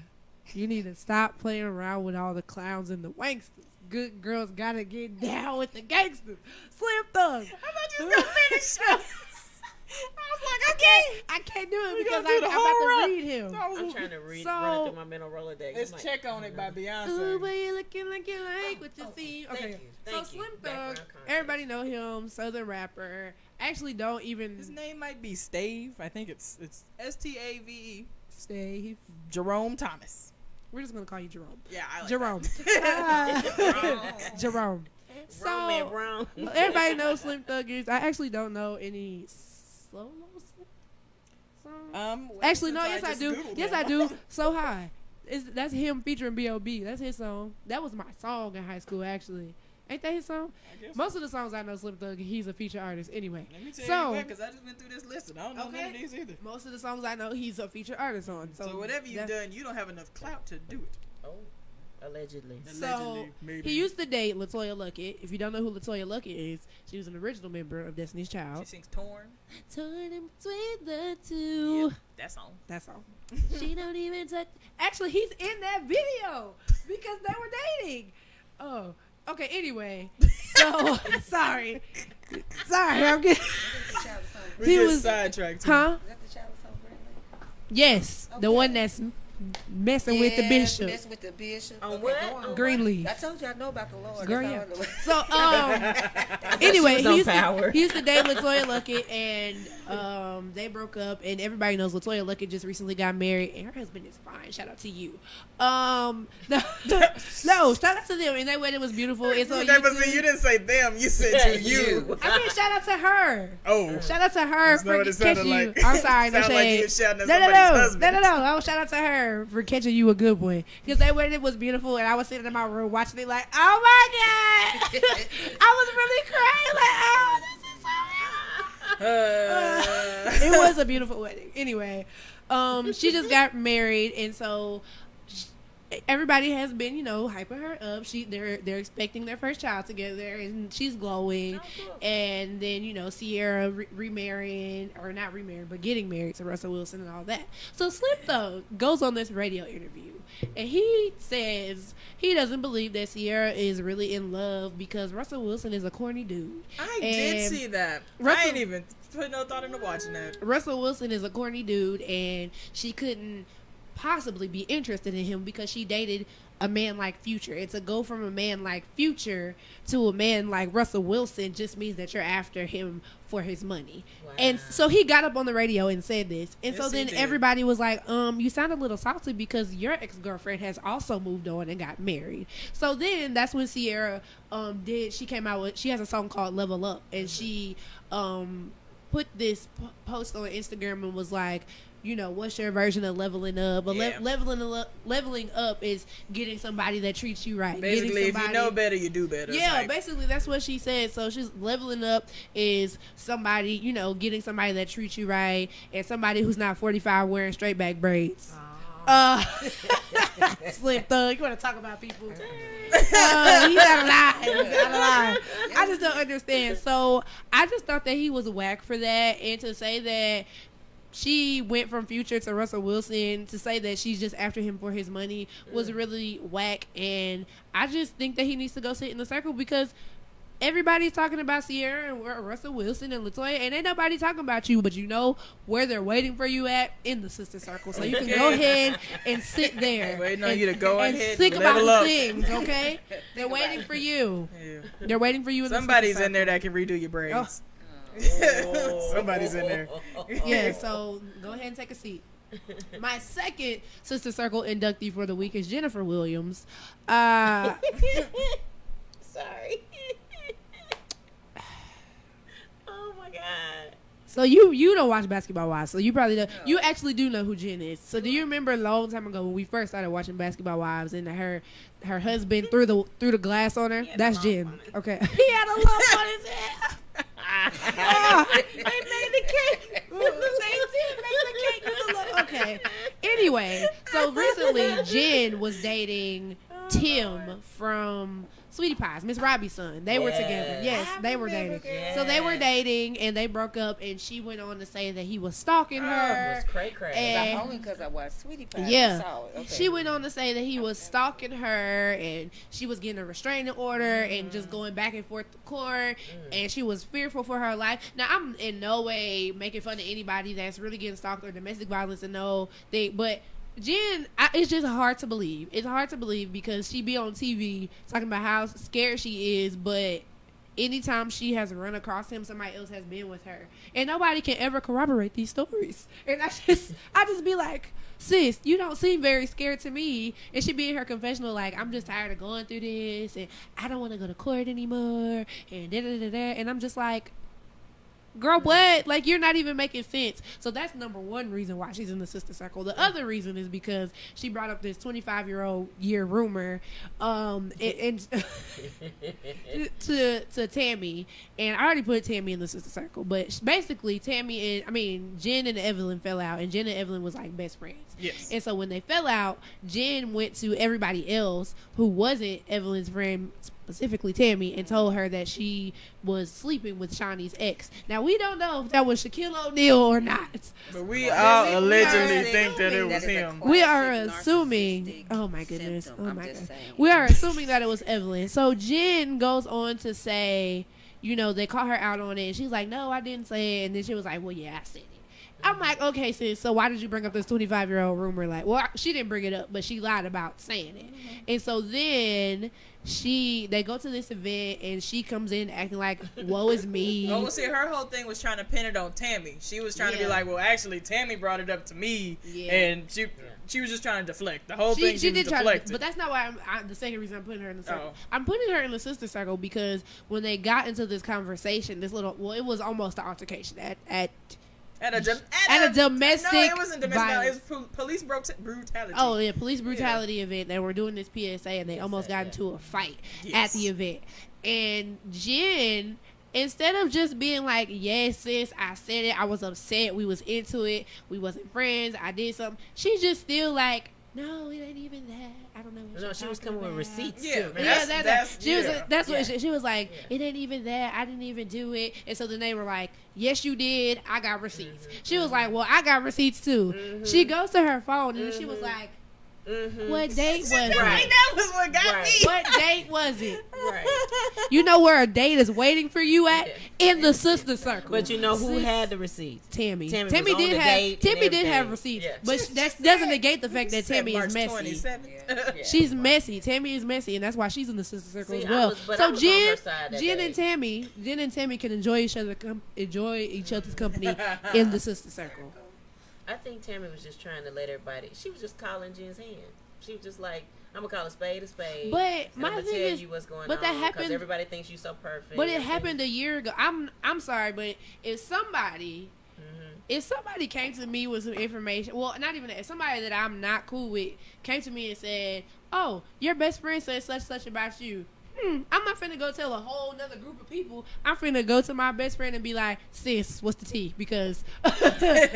You need to stop playing around with all the clowns and the wanksters. Good girls gotta get down with the gangsters. Slim Thug. I thought you was gonna finish. I was like, I can't do it We because gonna do the I'm whole about run. to read him. I'm trying to run So- through my mental Rolodex. Let's I'm like, check on it by Ooh, Beyonce. but you looking like you like what you see. thank Okay, you, so thank you. Slim Thug, Background context. everybody know him, Southern rapper. Actually, don't even His name might be Stave. I think it's Stave. stay. Jerome Thomas. We're just gonna call you Jerome. Yeah, I like Jerome. Jerome. So Wrong man, wrong. everybody knows Slim Thug is. I actually don't know any solo songs. Well, Actually, no. since Yes, I just do. Googled Yes, him. I do. So High. That's him featuring B.O.B. That's his song. That was my song in high school, actually. Ain't that his song? I guess. Most of the songs I know Slim Thug, he's a feature artist anyway. Let me tell So- you what, because I just went through this list and I don't know none of Okay. these either. Most of the songs I know he's a feature artist on. So, So whatever you've that's- done, you don't have enough clout to do it. Oh, allegedly. So Allegedly, maybe. he used to date LaToya Luckett. If you don't know who LaToya Luckett is, she was an original member of Destiny's She Child. sings Torn. Torn in between the two. Yeah, that song. That's all. She don't even touch. Actually, he's in that video because they were dating. Oh, okay. Anyway, so sorry. I'm getting. We He get was- sidetracked. Huh? Is that the child song, Brandon? Yes, the Okay. one that's messing with the bishop, Mess with the bishop. On Okay, what? go on. On Greenleaf. I told you I know about the Lord. Girl, That's all I know. So anyway, She was on Power. he used to date LaToya Luckett, and they broke up, and everybody knows LaToya Luckett just recently got married, and her husband is fine. Shout out to you. No, shout out to them, and their wedding was beautiful. It's on Okay, but see, YouTube. you didn't say them. You said to you. I mean, shout out to her. Oh. Shout out to her That's not for what it sounded catching you. like. I'm sorry, no Sounded like you shade. was shouting at No. somebody's husband. I was shout out to her for catching you a good one, because their wedding was beautiful, and I was sitting in my room watching it like, oh my god, I was really crying like, oh, this is so. It was a beautiful wedding. Anyway, she just got married, and so everybody has been, hyping her up. They're expecting their first child together, and she's glowing. And then Sierra remarrying, or not remarrying, but getting married to Russell Wilson and all that. So Slim Thug goes on this radio interview, and he says he doesn't believe that Sierra is really in love because Russell Wilson is a corny dude. I did And see that. I Russell- ain't even put no thought into watching that. Russell Wilson is a corny dude, and she couldn't possibly be interested in him because she dated a man like Future. And to go from a man like Future to a man like Russell Wilson just means that you're after him for his money. Wow. And so he got up on the radio and said this. And so Yes, he then did. everybody was like, you sound a little salty because your ex-girlfriend has also moved on and got married. So then that's when Sierra she came out with, she has a song called Level Up, and she put this post on Instagram and was like, what's your version of leveling up? But Yeah. leveling up is getting somebody that treats you right. Basically, getting if you know better, you do better. Yeah, Like, basically that's what she said. So she's leveling up is somebody, getting somebody that treats you right, and somebody who's not 45 wearing straight back braids. Slim Thug, you want to talk about people? He's out of line. I just don't understand. So I just thought that he was whack for that, and to say that she went from Future to Russell Wilson, to say that she's just after him for his money was really whack. And I just think that he needs to go sit in the circle, because everybody's talking about Sierra and Russell Wilson and LaToya, and ain't nobody talking about you, but you know where they're waiting for you at in the sister circle. So you can go ahead and sit there. Waiting on you to go and ahead think and about level the up. things, okay? They're waiting for you. Yeah. They're waiting for you in Somebody's the in there that can redo your braids. Oh. Somebody's in there. Yeah, so go ahead and take a seat. My second Sister Circle inductee for the week is Jennifer Williams. Sorry. Oh my God. So you don't watch Basketball Wives, so you probably don't. You actually do know who Jen is. So do you remember a long time ago when we first started watching Basketball Wives and her husband threw the glass on her? That's Jen. Okay. He had a lump on his head. They made the cake. They did make the cake with a lump. Okay. Anyway, so recently Jen was dating Tim from Sweetie Pies, Miss Robbie's son. They were together. Yes, they were dating. Yes. So they were dating, and they broke up, and she went on to say that he was stalking her. It was cray-cray. And Only because I watched Sweetie Pie. yeah, I saw it. Okay. she went on to say that he was stalking her, and she was getting a restraining order and just going back and forth to court, and she was fearful for her life. Now, I'm in no way making fun of anybody that's really getting stalked or domestic violence and no thing, but Jen, it's just hard to believe. It's hard to believe because she be on TV talking about how scared she is, but anytime she has run across him, somebody else has been with her, and nobody can ever corroborate these stories. And I just be like, sis, you don't seem very scared to me. And she be in her confessional like, I'm just tired of going through this, and I don't want to go to court anymore, and da da da da. And I'm just like, girl, what? Like, you're not even making sense. So that's number one reason why she's in the sister circle. The other reason is because she brought up this 25-year-old rumor and to Tammy. And I already put Tammy in the sister circle. But basically, Jen and Evelyn fell out. And Jen and Evelyn was like best friends. Yes. And so when they fell out, Jen went to everybody else who wasn't Evelyn's friend, specifically Tammy, and told her that she was sleeping with Shawnee's ex. Now, we don't know if that was Shaquille O'Neal or not. But we all allegedly think that it was him. We are assuming. Oh my goodness. Oh my god. We are assuming that it was Evelyn. So Jen goes on to say, you know, they caught her out on it, and she's like, "No, I didn't say it." And then she was like, "Well, yeah, I said it." I'm like, okay, sis, so why did you bring up this 25-year-old rumor? Like, well, she didn't bring it up, but she lied about saying it. And so then they go to this event, and she comes in acting like, woe is me. Oh, well, see, her whole thing was trying to pin it on Tammy. She was trying to be like, well, actually, Tammy brought it up to me, and she was just trying to deflect. The whole thing she was deflecting. But that's not why the second reason I'm putting her in the circle. Oh. I'm putting her in the sister circle because when they got into this conversation, it was almost an altercation at a domestic. No, it wasn't domestic. Violence. It was police brutality. Oh yeah, police brutality event. They were doing this PSA and they almost got into a fight at the event. And Jen, instead of just being like, "Yes, sis, I said it. I was upset. We was into it. We wasn't friends. I did something," she's just still like, "No, it ain't even that. I don't know." No, she was coming with receipts Yeah, too. That's what she was like. It ain't even that. I didn't even do it. And so then they were like, "Yes, you did. I got receipts." She was like, "Well, I got receipts too." She goes to her phone and she was like, "What date was it?" That was what got me. What date was it? Right. You know where a date is waiting for you at? In the sister circle. But you know who had the receipts? Tammy. Tammy Tammy was on did the have date and Tammy did have everything. receipts, Yeah. but that doesn't negate the fact that Tammy is March messy. 27th. She's messy. Tammy is messy, and that's why she's in the sister circle See, as well. I So was on her side that Jen day. and Tammy can enjoy each other's company in the sister circle. I think Tammy was just trying to let everybody. She was just calling Jen's hand. She was just like, "I'm gonna call a spade a spade." But and my I'm gonna thing tell is, you what's going but on. that 'cause happened. everybody thinks you're so perfect. But it happened a year ago. I'm sorry, but if somebody came to me with some information, well, not even that, if somebody that I'm not cool with came to me and said, "Oh, your best friend said such about you," I'm not finna go tell a whole nother group of people. I'm finna go to my best friend and be like, "Sis, what's the tea?" Because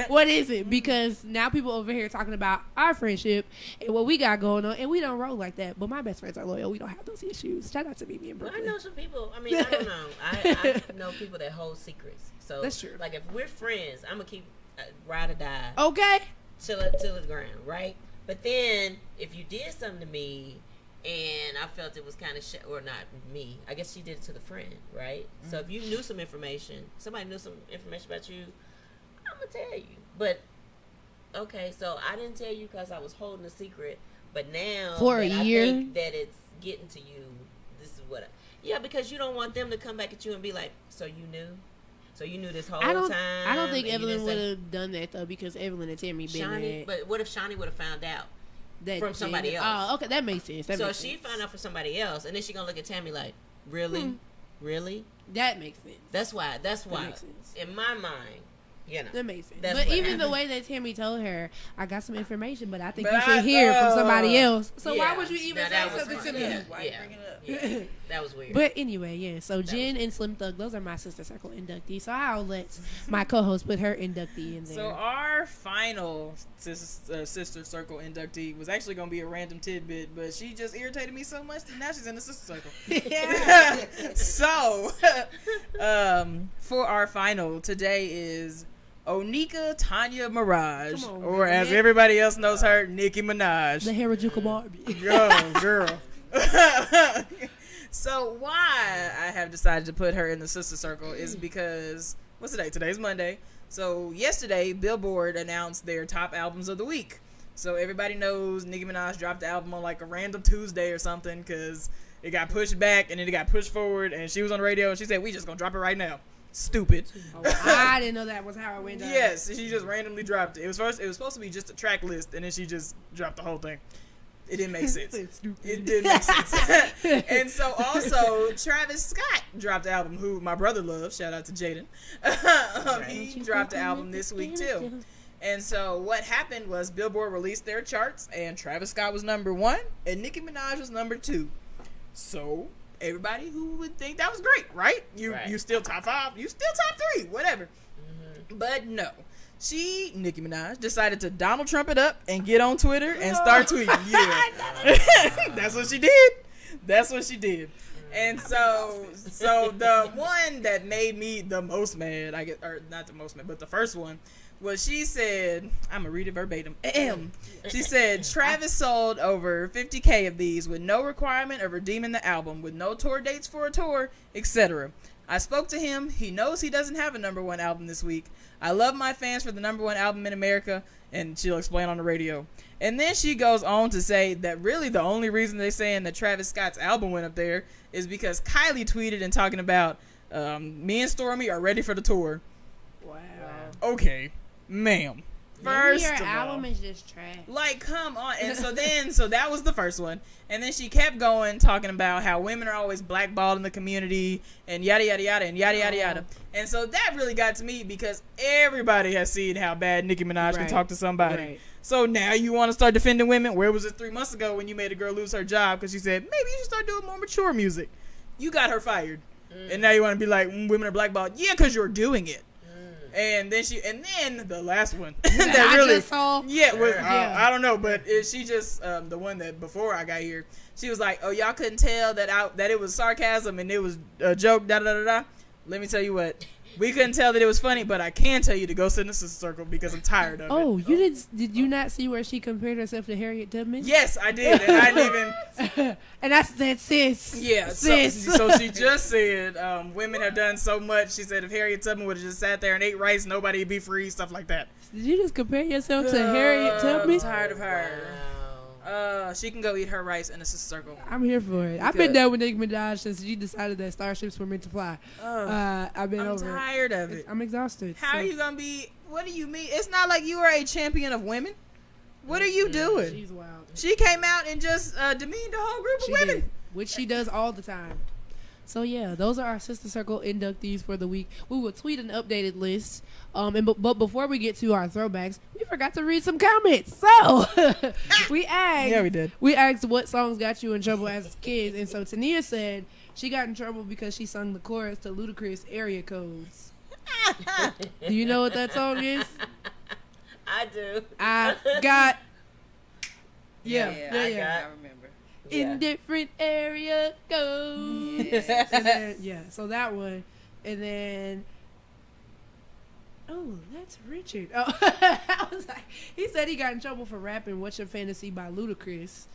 what is it? Because now people over here talking about our friendship and what we got going on, and we don't roll like that. But my best friends are loyal. We don't have those issues. Shout out to Mimi and Well, Brooklyn. I know some people. I mean, I don't know. I know people that hold secrets. So That's true. Like if we're friends, I'm gonna keep ride or die Okay. till the ground, right? But then if you did something to me and I felt it was kind of or not me. I guess she did it to the friend, right? So if you knew some information, somebody knew some information about you, I'm gonna tell you. But okay, so I didn't tell you because I was holding a secret. But now For a year? I think that it's getting to you. This is what. Yeah, because you don't want them to come back at you and be like, "So you knew." So you knew this whole time. I don't think and you Evelyn didn't would say- have done that though, because Evelyn and Tammy been Shawnee, there. but what if Shawnee would have found out That from somebody Jen- else? Oh, okay, that makes sense. That So makes she sense. found out from somebody else, and then she gonna look at Tammy like, really, really? That makes sense. That's why. That makes sense. In my mind, you know. That makes sense. That's But what even the happened. way that Tammy told her, I got some information, but I think But you should I- hear it from somebody else. So why Yeah. would you even Now, say that was something to fun. me? Yeah. Why you bring it up? Yeah, that was weird. But anyway, yeah. So Jen and Slim Thug, those are my Sister Circle inductees. So I'll let my co-host put her inductee in there. So our final sister circle inductee was actually going to be a random tidbit, but she just irritated me so much that now she's in the sister circle. yeah. So, for our final today is Onika Tanya Mirage, Come on, or man. as everybody else knows her, Nicki Minaj. The Harajuku Barbie. Girl. So why I have decided to put her in the sister circle is because what's today? Today's Monday. So yesterday, Billboard announced their top albums of the week. So everybody knows Nicki Minaj dropped the album on like a random Tuesday or something because it got pushed back and then it got pushed forward. And she was on the radio and she said, "We just gonna drop it right now." Stupid. Oh, I didn't know that was how it went down. Yes, she just randomly dropped it. It was supposed to be just a track list, and then she just dropped the whole thing. It didn't make sense. It didn't make sense. And so also Travis Scott dropped the album, who my brother loves. Shout out to Jaden. He dropped the album this week too. And so what happened was Billboard released their charts, and Travis Scott was number 1, and Nicki Minaj was number 2. So everybody who would think that was great, right? You still top 5, you still top 3, whatever. Mm-hmm. But no. Nicki Minaj, decided to Donald Trump it up and get on Twitter and start tweeting. Yeah. That's what she did. And so the one that made me the most mad, I guess, or not the most mad, but the first one, was she said, I'm going to read it verbatim. She said, Travis sold over 50K of these with no requirement of redeeming the album, with no tour dates for a tour, etc. I spoke to him. He knows he doesn't have a number 1 album this week. I love my fans for the number 1 album in America, and she'll explain on the radio. And then she goes on to say that really the only reason they're saying that Travis Scott's album went up there is because Kylie tweeted and talking about me and Stormy are ready for the tour. Wow. Okay, ma'am. Maybe First your of all, album is just trash. like, come on. And so that was the first one. And then she kept going, talking about how women are always blackballed in the community and yada, yada, yada, and yada, yada, yada. And so that really got to me because everybody has seen how bad Nicki Minaj can talk to somebody. Right. So now you want to start defending women? Where was it 3 months ago when you made a girl lose her job because she said, maybe you should start doing more mature music? You got her fired. And now you want to be like, women are blackballed. Yeah, because you're doing it. And then the last one that I really, just saw. I don't know, but she just the one that before I got here, she was like, "Oh, y'all couldn't tell that it was sarcasm and it was a joke." Da da da da. Let me tell you what, we couldn't tell that it was funny, but I can tell you to go sit in the sister circle because I'm tired of it. Oh, did you not see where she compared herself to Harriet Tubman? Yes, I did, and I didn't even. And I said, sis. Yeah, sis. so she just said women have done so much. She said if Harriet Tubman would have just sat there and ate rice, nobody would be free, stuff like that. Did you just compare yourself to Harriet Tubman? I'm tired of her. She can go eat her rice in the sister circle. I'm here for it. I've been done with Nicki Minaj since she decided that starships were meant to fly. I've been over tired of it. I'm exhausted. How are you gonna be? What do you mean? It's not like you are a champion of women. What are you doing? She's wild. She came out and just demeaned a whole group of women. Did, which she does all the time. So yeah, those are our Sister Circle inductees for the week. We will tweet an updated list. But before we get to our throwbacks, we forgot to read some comments. So we asked. Yeah, we did. We asked what songs got you in trouble as kids, and so Tania said she got in trouble because she sung the chorus to Ludacris Area Codes. Do you know what that song is? I do. I got. I remember. In different area codes. Yes. And then, so that one. And then, oh, that's Richard. Oh, I was like, he said he got in trouble for rapping "What's Your Fantasy" by Ludacris.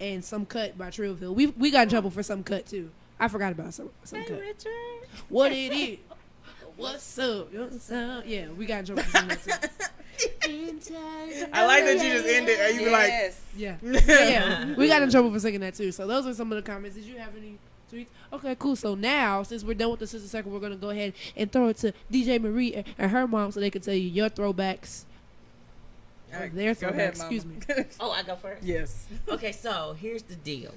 and Some Cut by Trillville. We got in trouble for Some Cut too. I forgot about some Hey, Cut. Richard. What it is? What's up? Yeah, we got in trouble for some Cut too. I like that you just ended. Or you be like, Yes. Yeah. Yeah, we got in trouble for singing that too. So those are some of the comments. Did you have any tweets? Okay, cool. So now, since we're done with the sister circle, we're gonna go ahead and throw it to DJ Marie and her mom, so they can tell you your throwbacks. all right, Their go throwbacks. ahead, Excuse me. Mama. Oh, I go first? Yes. Okay, so here's the deal.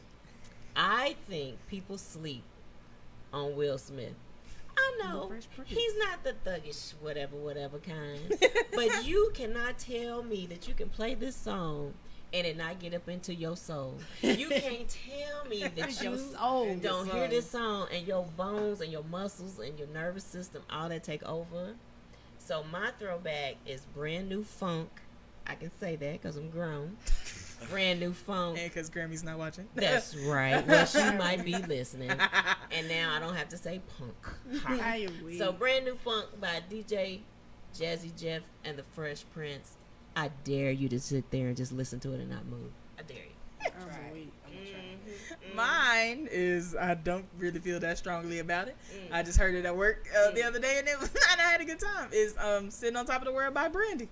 I think people sleep on Will Smith. I know Fresh Prince. he's not the thuggish whatever kind, but you cannot tell me that you can play this song and it not get up into your soul. You can't tell me that Your you soul. don't hear this song and your bones and your muscles and your nervous system all that take over. So my throwback is Brand New Funk. I can say that because I'm grown. Brand New Funk. And because Grammy's not watching. That's right. Well, she might be listening. And now I don't have to say punk. Ha. I am weak. So Brand New Funk by DJ Jazzy Jeff and the Fresh Prince. I dare you to sit there and just listen to it and not move. I dare you. I'm weak. Mine is I don't really feel that strongly about it. Mm. I just heard it at work the other day and and I had a good time. Is Sitting on Top of the World by Brandy.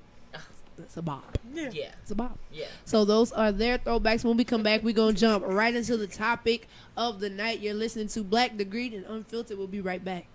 That's a bop. Yeah. Yeah. It's a bop. Yeah. So those are their throwbacks. When we come back, we're going to jump right into the topic of the night. You're listening to Black, Degreed, and Unfiltered. We'll be right back.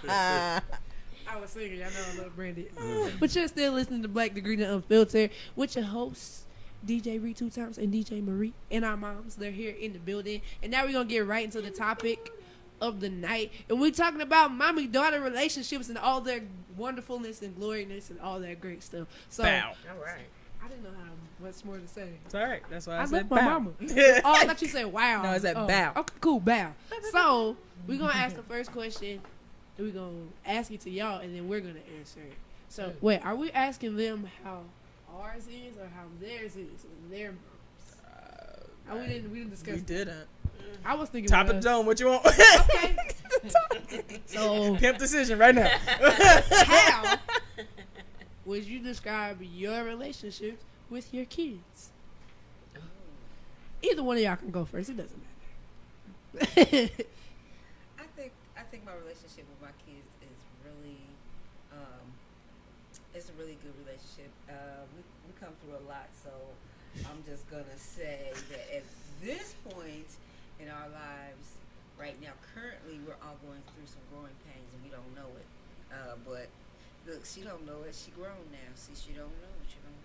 I was singing, I know I love Brandy. But you're still listening to Black Degree Unfiltered with your hosts, DJ Ree 2 Times and DJ Marie, and our moms. They're here in the building. And now we're going to get right into the topic of the night. And we're talking about mommy-daughter relationships and all their wonderfulness and gloriness and all that great stuff. So, Bow. All right. I didn't know how much more to say. It's all right. That's why I I said love my bow. mama. Oh, I thought you said wow. No, I said bow. Okay, cool, bow. So, we're going to ask the first question, and we're going to ask it to y'all, and then we're going to answer it. So, wait, are we asking them how ours is or how theirs is and their moms? We didn't discuss We that. didn't. I was thinking Top about of the dome. What you want? Okay. So, Pimp decision right now. how would you describe your relationship with your kids? Either one of y'all can go first. It doesn't matter. I think my relationship with my kids is really, it's a really good relationship. We come through a lot, so I'm just gonna say that at this point in our lives, right now, currently, we're all going through some growing pains, and we don't know it. But look, she don't know it. She grown now. See, she don't know it. She don't know.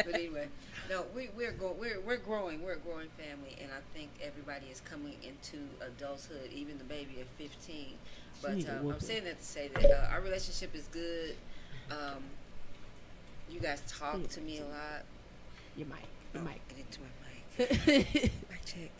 But anyway, no, we're growing. We're a growing family, and I think everybody is coming into adulthood, even the baby at 15. But I'm saying that to say that our relationship is good. You guys talk to me a lot. Your mic. Get into my mic. Mic check.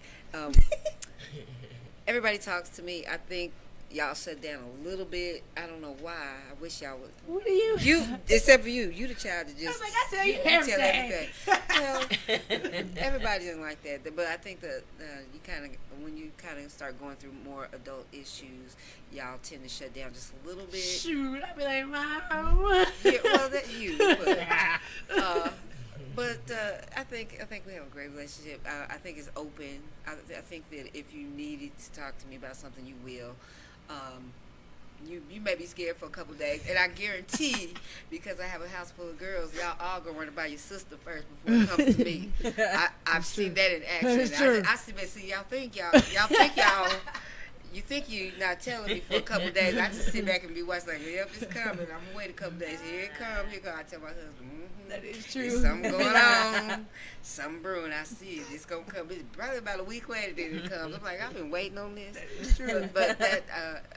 Everybody talks to me. I think y'all shut down a little bit. I don't know why. I wish y'all would. What are you? You, except for you. You the child that just. I tell you tell everything. Well, everybody doesn't like that. But I think that you kind of, when you kind of start going through more adult issues, y'all tend to shut down just a little bit. Shoot, I'd be like, Mom. Yeah, well, that's you. But I think we have a great relationship. I think it's open. I think that if you needed to talk to me about something, you will. You may be scared for a couple of days, and I guarantee, because I have a house full of girls, y'all all gonna run by your sister first before it comes to me. I've seen that in action. That's true. I see y'all think you think you not telling me for a couple of days. I just sit back and be watching like, yep, it's coming. I'm gonna wait a couple of days. Here it comes. Here it comes. I tell my husband, That is there's true. something going on. Something brewing. I see it. It's gonna come. It's probably about a week later that it comes. I'm like, I've been waiting on this. That is true. But that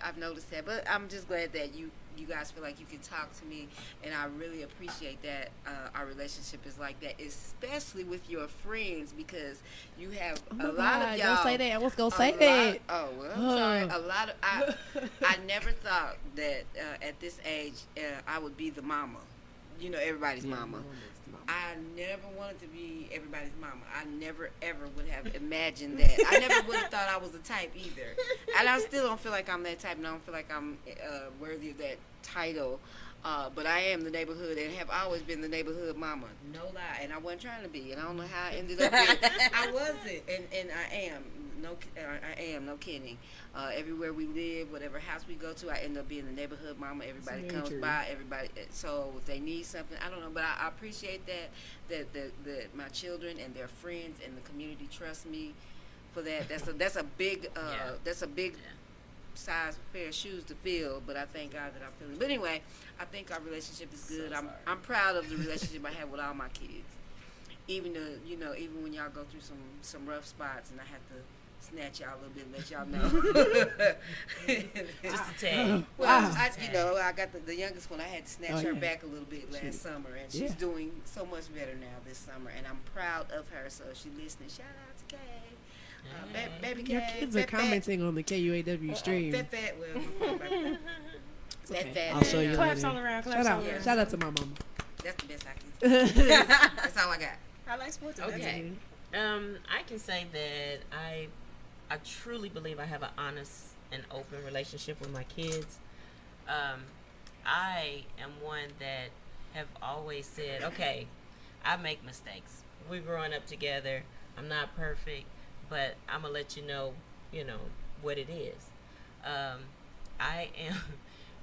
I've noticed that. But I'm just glad that you guys feel like you can talk to me, and I really appreciate that our relationship is like that, especially with your friends, because you have a lot of y'all. Don't say that. I was gonna a say lot- that. Oh well, I'm sorry. A lot of I never thought that at this age I would be the mama. You know, everybody's mama. I never wanted to be everybody's mama. I never ever would have imagined that. I never would have thought I was the type either. And I still don't feel like I'm that type, and I don't feel like I'm worthy of that title. But I am the neighborhood and have always been the neighborhood mama. No lie. And I wasn't trying to be, and I don't know how I ended up being. I wasn't, and I am. I am, no kidding. Everywhere we live, whatever house we go to, I end up being the neighborhood mama. Everybody comes by, everybody. So if they need something, I don't know, but I appreciate that my children and their friends and the community trust me for that. That's a big size pair of shoes to fill, but I thank God that I'm feeling. But anyway, I think our relationship is good. I'm proud of the relationship I have with all my kids. Even even when y'all go through some rough spots, and I have to snatch y'all a little bit and let y'all know. Just a tag. Well, I got the youngest one. I had to snatch her back a little bit last summer, and she's doing so much better now this summer, and I'm proud of her. So if she's listening, shout out to Kay. Baby Kay. Your kids are commenting on the KUAW stream. Fat. Well, fat. I'll show you Claps later. all around. Shout Claps all out. around. Shout out to my mama. That's the best I can say. That's all I got. I like sports. and that's Okay. it. I can say that I truly believe I have an honest and open relationship with my kids. I am one that have always said, okay, I make mistakes. We're growing up together. I'm not perfect, but I'm gonna let you know what it is. I am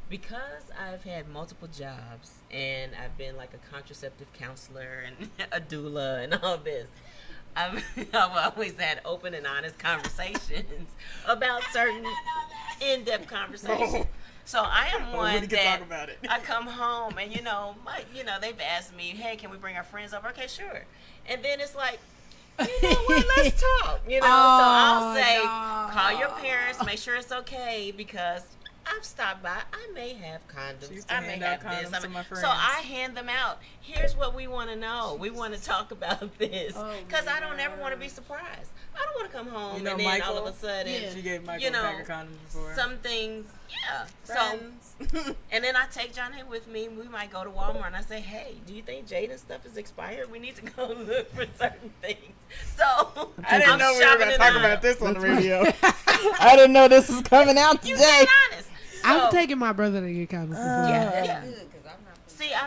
because I've had multiple jobs and I've been like a contraceptive counselor and a doula and all this. I've always had open and honest conversations about certain in-depth conversations. So I am one We can that talk about it. I come home and they've asked me, hey, can we bring our friends over? Okay, sure. And then it's like, you know what? Let's talk. So I'll say, call your parents, make sure it's okay because I've stopped by. I may have She condoms. used to I may hand have out this. condoms to my friends. So I hand them out. Here's what we want to know. We want to talk about this because I don't ever want to be surprised. I don't want to come home and then Michael, all of a sudden, she gave Michael a pack of condoms before. some things, yeah. Friends. So, and then I take John here with me. We might go to Walmart and I say, hey, do you think Jaden's stuff is expired? We need to go look for certain things. So I didn't know we were going to talk about this. this on the radio. I didn't know this was coming out You today. being honest. I'm taking my brother to get condoms before. Yeah. Good, 'cause I'm not. See, I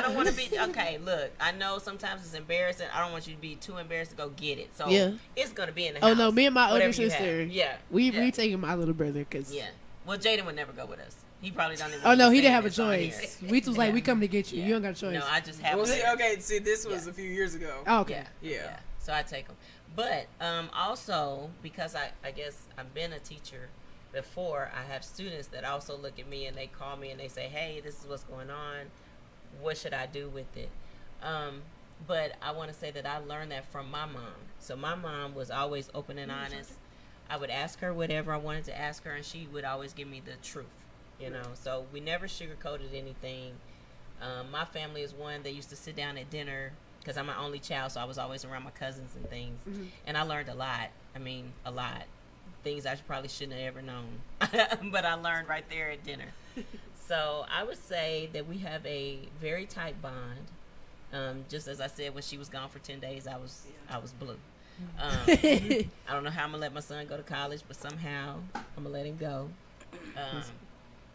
don't want to be, okay, look, I know sometimes it's embarrassing. I don't want you to be too embarrassed to go get it. So Yeah. it's going to be in the Oh house. no, me and my older whatever you sister. have. Yeah. We yeah. taking my little brother because. Yeah. Well, Jaden would never go with us. He probably don't even. Oh no, he didn't have a understand this choice. on We was like, Yeah. we come to get you. Yeah. You don't got a choice. here. No, I just have. Well, them. see, this was a few years ago. Oh, okay. Yeah. So I take them. But also, because I guess I've been a teacher before, I have students that also look at me and they call me and they say, hey, this is what's going on. What should I do with it? But I want to say that I learned that from my mom. So my mom was always open and honest. I would ask her whatever I wanted to ask her, and she would always give me the truth. So we never sugarcoated anything. My family is one that used to sit down at dinner because I'm my only child, so I was always around my cousins and things. Mm-hmm. And I learned a lot. I mean, a lot. Things I probably shouldn't have ever known. But I learned right there at dinner. So I would say that we have a very tight bond. Just as I said, when she was gone for 10 days, I was blue. I don't know how I'm going to let my son go to college, but somehow I'm going to let him go.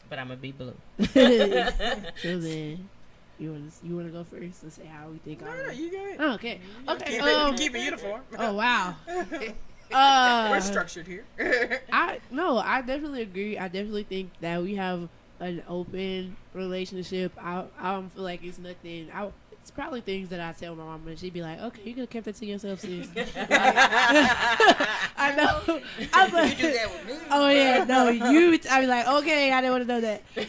But I'm going to be blue. So then, you want to go first and say how we think? No, you go ahead. Oh, okay. Okay. Keep it uniform. Oh wow. We're structured here. I definitely agree. I definitely think that we have an open relationship. I don't feel like it's nothing. It's probably things that I tell my mom and she'd be like, "Okay, you could have kept that to yourself, sis." I know. I was like, You do that with me. oh yeah, no, you. I be like, okay, I didn't want to know that, but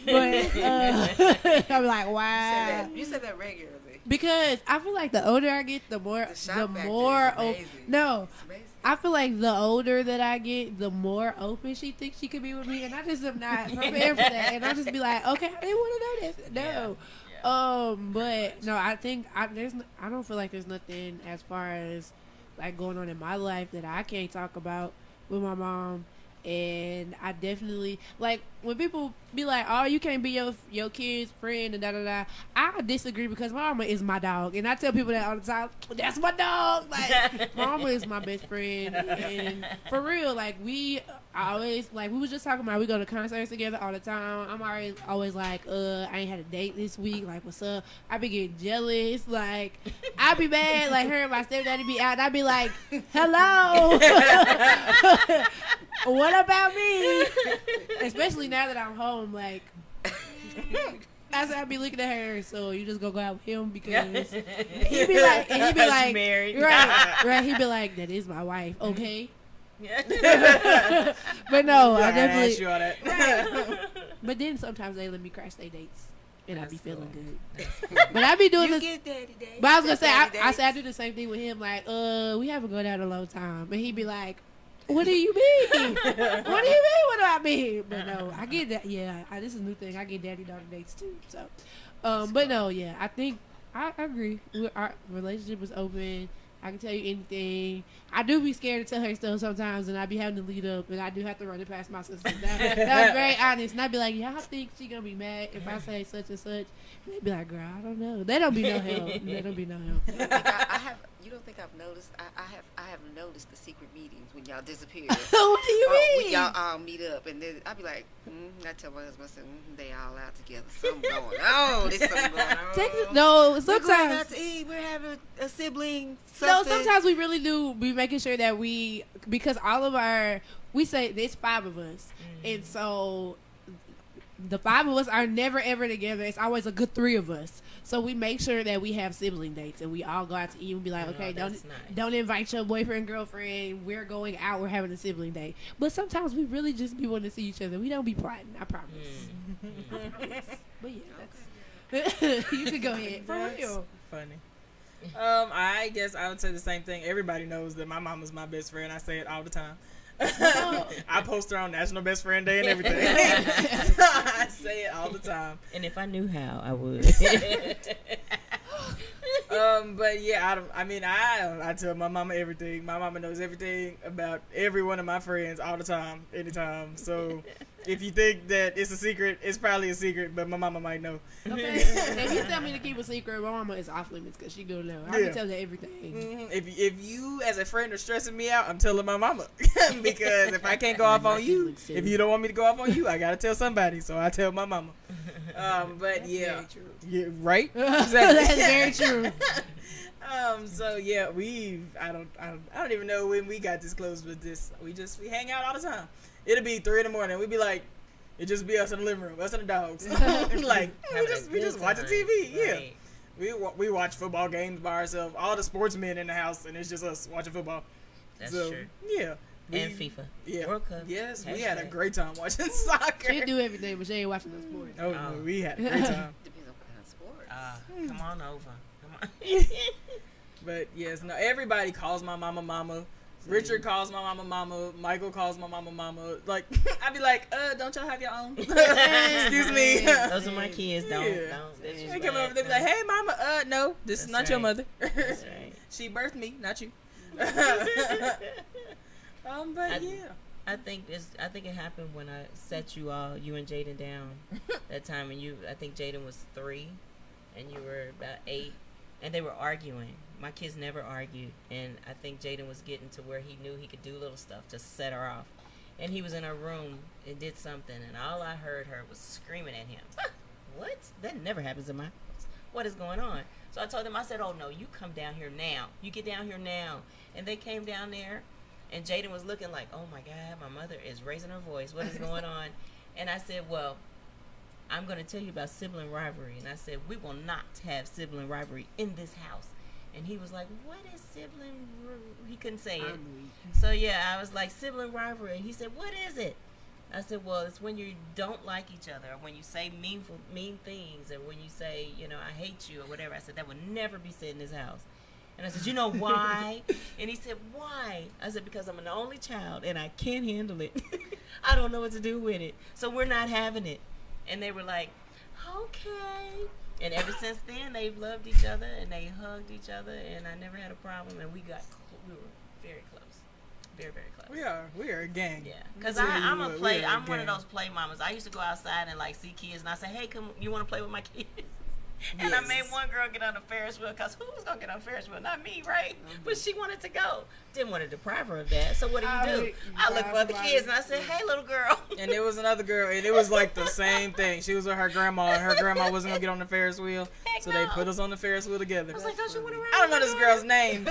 I be like, wow. You said that regularly. Because I feel like the older I get, the more The shock factor more is amazing. no. It's amazing. I feel like the older that I get, the more open she thinks she could be with me, and I just am not prepared for that. And I just be like, okay, I didn't want to know this. No, but no, I think I don't feel like there's nothing as far as like going on in my life that I can't talk about with my mom. And I definitely like when people be like, "Oh, you can't be your kid's friend," and da da da. I disagree because my mama is my dog, and I tell people that all the time. That's my dog. Like, my mama is my best friend, and for real, like I always like we was just talking about. We go to concerts together all the time. I'm always like, I ain't had a date this week. Like, what's up? I be getting jealous. Like, I be mad. Like, her and my stepdaddy be out. And I be like, hello. What about me? Especially now that I'm home, like I be looking at her. So you just go out with him because he be like, married. right. He be like, that is my wife, okay. But no, I definitely. You all that. Right. But then sometimes they let me crash their dates, and I be feeling good. But I be doing You this. get daddy days. But I was gonna say, Daddy I days. say I do the same thing with him. Like, we haven't gone out a long time, and he be like, "What do you mean? What do you mean? What do I mean?" But no, I get that. Yeah, this is a new thing. I get daddy daughter dates too. So, but no, yeah, I think I agree. Our relationship is open. I can tell you anything. I do be scared to tell her stuff sometimes, and I be having to lead up, and I do have to run it past my sister. That was very honest, and I be like, "Yeah, I think she gonna be mad if I say such and such." And they be like, "Girl, I don't know." They don't be no help. They don't be no help. I have. You don't think I've noticed? I have noticed the secret meetings when y'all disappear. What do you When mean? y'all all meet up, and then I be like, I tell my husband, I said, they all out together. Something going on. There's something going on. No, We're going out sometimes. to eat. We're having a sibling. No, Something. sometimes we really do be making sure that because all of we say there's 5 of us, and so the 5 of us are never ever together. It's always a good 3 of us. So we make sure that we have sibling dates and we all go out to eat and be like, okay, don't invite your boyfriend, girlfriend. We're going out. We're having a sibling date. But sometimes we really just be wanting to see each other. We don't be plotting. I promise. I promise. But yeah, you can go ahead. For real. Funny. I guess I would say the same thing. Everybody knows that my mama's my best friend. I say it all the time. I post her on National Best Friend Day and everything. I say it all the time. And if I knew how, I would. But yeah, I tell my mama everything. My mama knows everything about every one of my friends all the time, anytime. So if you think that it's a secret, it's probably a secret, but my mama might know. Okay. If you tell me to keep a secret, my mama is off limits because she gonna know. I can tell her everything. Mm-hmm. If you as a friend are stressing me out, I'm telling my mama because if I can't go off on you, if you don't want me to go off on you, I gotta tell somebody. So I tell my mama. But That's yeah, very true. yeah, right. Exactly. That's very true. So yeah, I don't even know when we got this close with this. We hang out all the time. It'll be 3 a.m. We'd be like, it just be us in the living room, us and the dogs. Like we just watching TV. Right. Yeah, we watch football games by ourselves. All the sportsmen in the house, and it's just us watching football. That's so, true. Yeah. And FIFA. Yeah. World Cup. Yes, we Hashtag. had a great time watching soccer. She do everything, but she ain't watching the sports. Oh, Oh. we had a great time. Depends on what kind of sports. Come on over. Come on. But yes, no, everybody calls my mama mama. Richard calls my mama mama. Michael calls my mama mama. Like, I'd be like, don't y'all have your own? Excuse me. Those are my kids. Don't. That's just They come bad. over, they be like, hey mama, no, this is That's not your right. mother. That's right. She birthed me, not you. But yeah. I think it happened when I set you and Jaden down that time, and I think Jaden was 3, and you were about 8, and they were arguing. My kids never argued, and I think Jaden was getting to where he knew he could do little stuff to set her off, and he was in her room and did something, and all I heard her was screaming at him. What? That never happens in my house. What is going on? So I told them, I said, oh no, you come down here now. You get down here now. And they came down there, and Jaden was looking like, oh my God, my mother is raising her voice. What is going on? And I said, well, I'm going to tell you about sibling rivalry. And I said, we will not have sibling rivalry in this house. And he was like, what is sibling rivalry? He couldn't say it. So yeah, I was like, sibling rivalry. He said, what is it? I said, well, it's when you don't like each other, or when you say mean things, or when you say, I hate you, or whatever. I said, that would never be said in this house. And I said, you know why? And he said, why? I said, because I'm an only child, and I can't handle it. I don't know what to do with it. So we're not having it. And they were like, okay. And ever since then, they've loved each other, and they hugged each other, and I never had a problem, and we were very close. Very, very close. We are a gang. Yeah, because I'm one of those play mamas. I used to go outside and see kids, and I say, hey, come, you want to play with my kids? And Yes. I made one girl get on the Ferris wheel, because who was going to get on the Ferris wheel? Not me, right? But she wanted to go. Didn't want to deprive her of that. So what do? I look for other kids, and I said, hey, little girl. And there was another girl, and it was like the same thing. She was with her grandma, and her grandma wasn't going to get on the Ferris wheel. Heck So they no. put us on the Ferris wheel together. I was like, don't you want to ride I don't know with this my girl's daughter? name,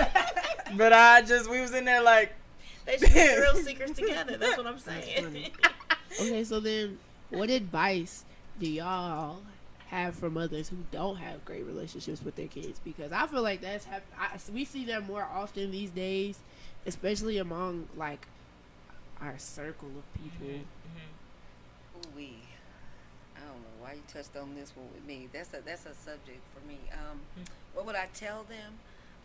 but we was in there like, They should be real secrets together. That's what I'm saying. Okay, so then what advice do y'all have for mothers who don't have great relationships with their kids? Because I feel like we see that more often these days, especially among like our circle of people. Ooh-wee. I don't know why you touched on this one with me. That's a subject for me. What would I tell them?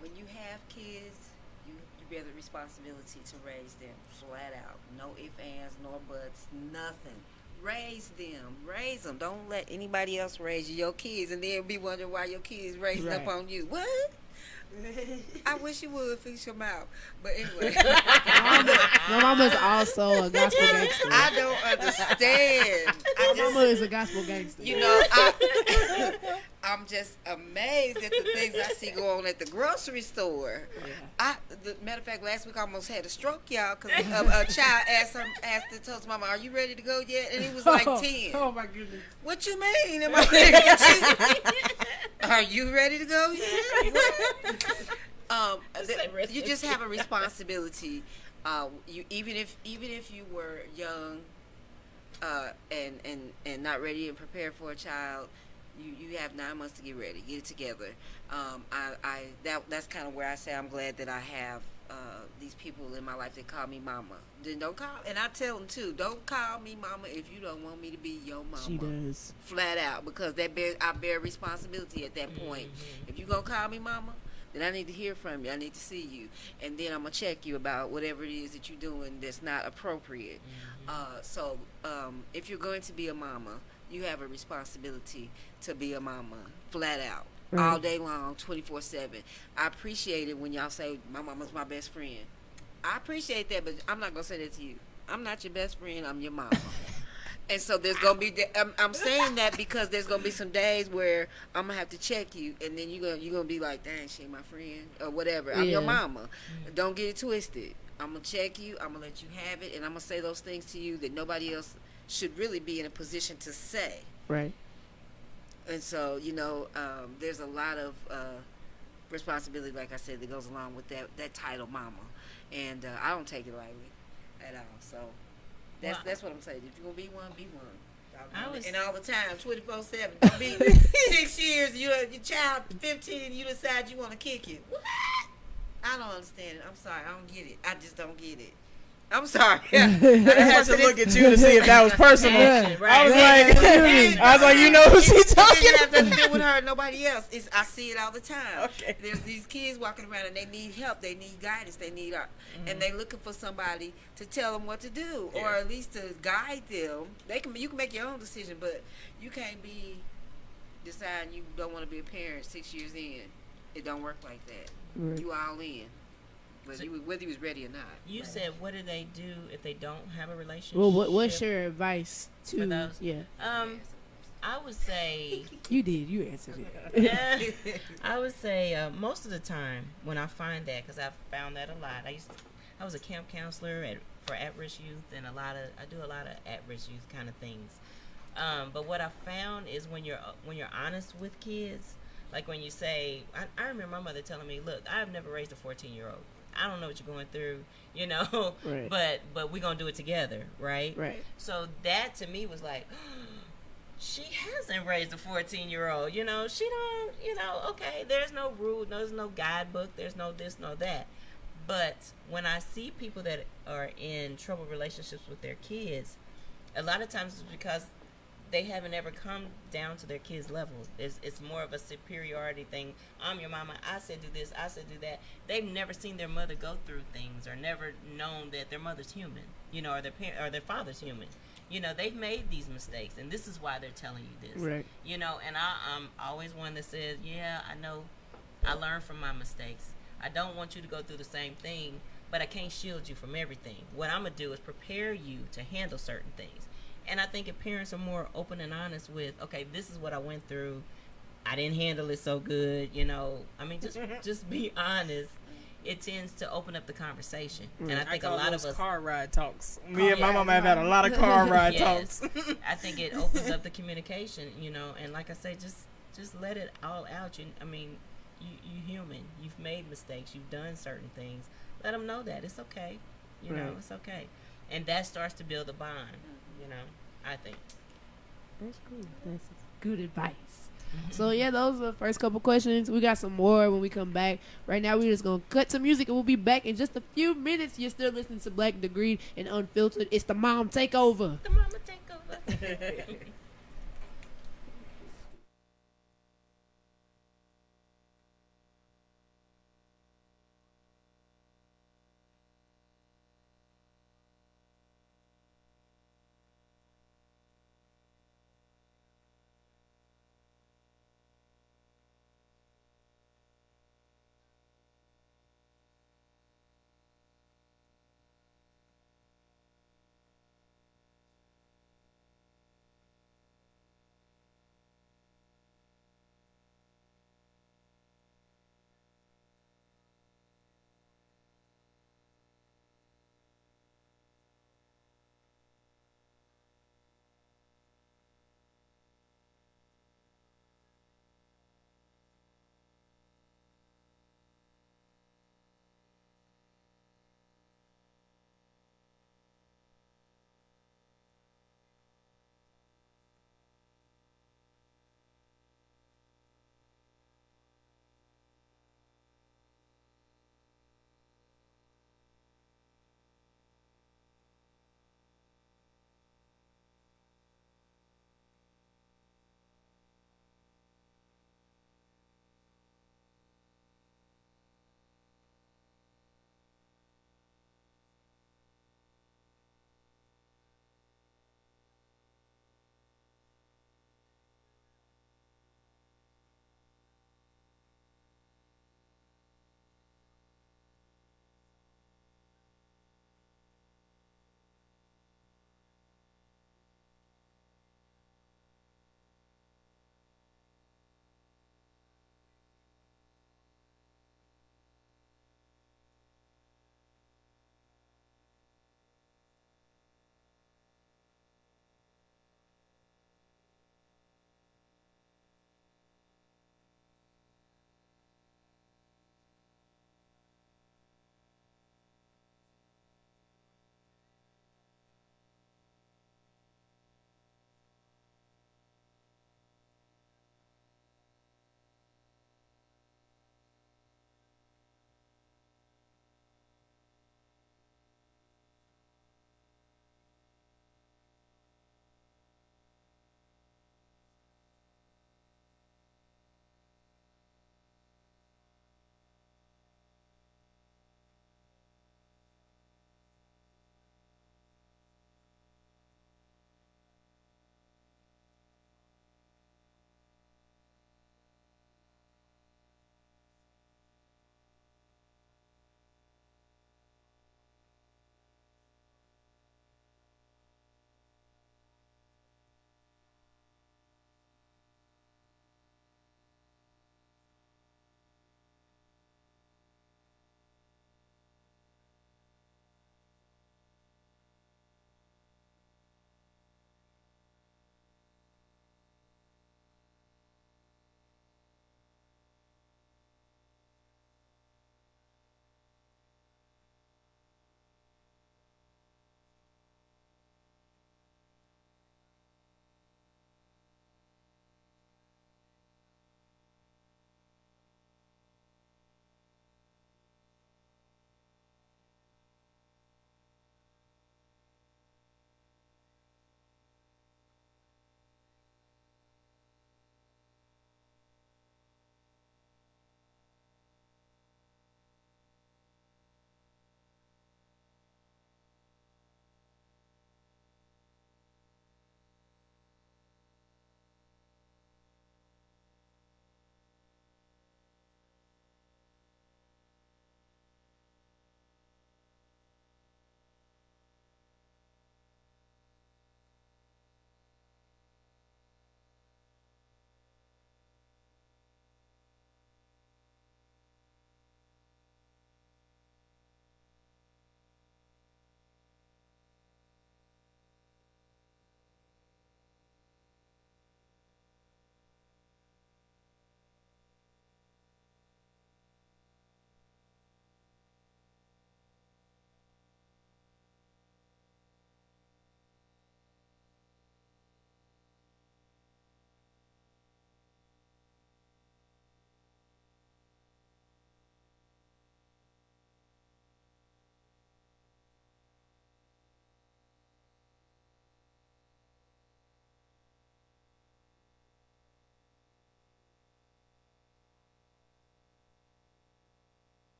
When you have kids, you bear the responsibility to raise them flat out. No ifs, ands, nor buts, nothing. Raise them. Don't let anybody else raise your kids, and then be wondering why your kids raising up on you. What? I wish you would fix your mouth. But anyway. My mama's also a gospel gangster. I don't understand. My mama is a gospel gangster. I'm just amazed at the things I see go on at the grocery store. Yeah. Matter of fact, last week I almost had a stroke, y'all, because a child told his mama, "Are you ready to go yet?" And he was like 10. Oh my goodness. What you mean? Am I ready to? Are you ready to go yet? What? You just have a responsibility. Even if you were young and not ready and prepared for a child, you have 9 months to get ready, get it together. That's kind of where I say I'm glad that I have these people in my life that call me mama. Then don't call, and I tell them too, don't call me mama if you don't want me to be your mama. She does. Flat out, because I bear responsibility at that point. If you gonna call me mama, then I need to hear from you. I need to see you, and then I'm gonna check you about whatever it is that you're doing that's not appropriate. So if you're going to be a mama, you have a responsibility to be a mama, flat out, all day long, 24/7. I appreciate it when y'all say my mama's my best friend. I appreciate that, but I'm not gonna say that to you. I'm not your best friend. I'm your mama. And so there's gonna be. I'm saying that because there's gonna be some days where I'm gonna have to check you, and then you're gonna be like, "Dang, she ain't my friend," or whatever. I'm your mama. Don't get it twisted. I'm gonna check you. I'm gonna let you have it, and I'm gonna say those things to you that nobody else should really be in a position to say. Right. And so there's a lot of responsibility, like I said, that goes along with that title, mama, and I don't take it lightly at all. So. That's what I'm saying. If you're gonna be one, be one. And all the time, 24/7. Don't be 6 years. Your child 15, and you decide you want to kick it. What? I don't understand it. I'm sorry. I don't get it. I just don't get it. I'm sorry. I had to look at you to see if that was personal. I was like, you know who she's talking about? It has nothing to do with her, nobody else. I see it all the time. Okay. There's these kids walking around and they need help, they need guidance, they need and they looking for somebody to tell them what to do, or at least to guide them. You can make your own decision, but you can't be deciding you don't want to be a parent 6 years in. It don't work like that. Right. You all in. Whether he was ready or not. You said, what do they do if they don't have a relationship? Well, what's your advice to for those? Yeah. I would say you did. You answered it. I would say most of the time when I find that, because I've found that a lot. I was a camp counselor for at-risk youth, and I do a lot of at-risk youth kind of things. But what I found is when you're honest with kids, like when you say, I remember my mother telling me, "Look, I've never raised a 14-year-old. I don't know what you're going through, right. but we're going to do it together, right?" Right. So that to me was like, she hasn't raised a 14-year-old, she don't, okay, there's no rule, there's no guidebook, there's no this, no that. But when I see people that are in troubled relationships with their kids, a lot of times it's because they haven't ever come down to their kids' level. It's more of a superiority thing. I'm your mama. I said do this. I said do that. They've never seen their mother go through things, or never known that their mother's human, or their father's human. They've made these mistakes, and this is why they're telling you this. Right. And I'm always one that says, yeah, I know, I learned from my mistakes. I don't want you to go through the same thing, but I can't shield you from everything. What I'm gonna do is prepare you to handle certain things. And I think if parents are more open and honest with, okay, this is what I went through, I didn't handle it so good, just be honest. It tends to open up the conversation. And I think a lot of us car ride talks. Me and my mama have had a lot of car ride talks. I think it opens up the communication, and like I say, just let it all out. You human. You've made mistakes. You've done certain things. Let them know that it's okay. It's okay. And that starts to build a bond. I think. That's cool. That's good advice. So yeah, those are the first couple questions. We got some more when we come back. Right now, we're just gonna cut some music, and we'll be back in just a few minutes. You're still listening to Black Degree and Unfiltered. It's the Mom Takeover. The Mama Takeover.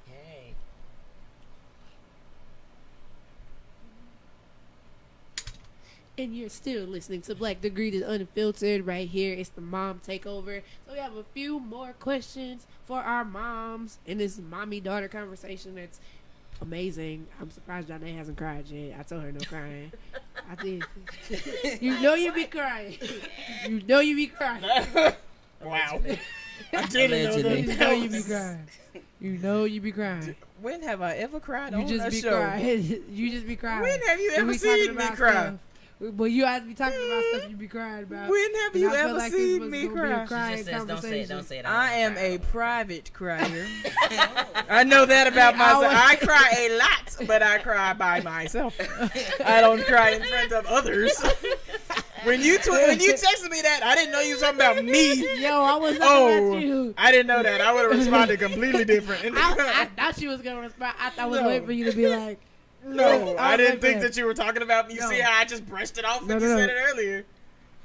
Hey. And you're still listening to Black Degreed Unfiltered right here. It's the mom takeover. So we have a few more questions for our moms in this mommy-daughter conversation that's amazing. I'm surprised Janae hasn't cried yet. I told her no crying. I did. You know you be crying. You know you be crying. Wow. I didn't know Allegedly. You that. know you be crying. You know you be crying. When have I ever cried You on just a be show? crying. You just be crying. When have you When ever we talking seen me about cry? stuff. But you have to be talking about stuff you be crying about. When have And you I feel ever like this seen was me gonna be a cry? She crying just says, don't say it, don't say it. I am don't a cry. private crier. I know that about myself. I cry a lot, but I cry by myself. I don't cry in front of others. When you texted me that, I didn't know you were talking about me. Yo, I was talking Oh, about you. I didn't know that. I would have responded completely different. I thought she was gonna respond. I was No. waiting for you to be like, No, I didn't like think that. that you were talking about me. You No. see how I just brushed it off No, when no, you no. said it earlier?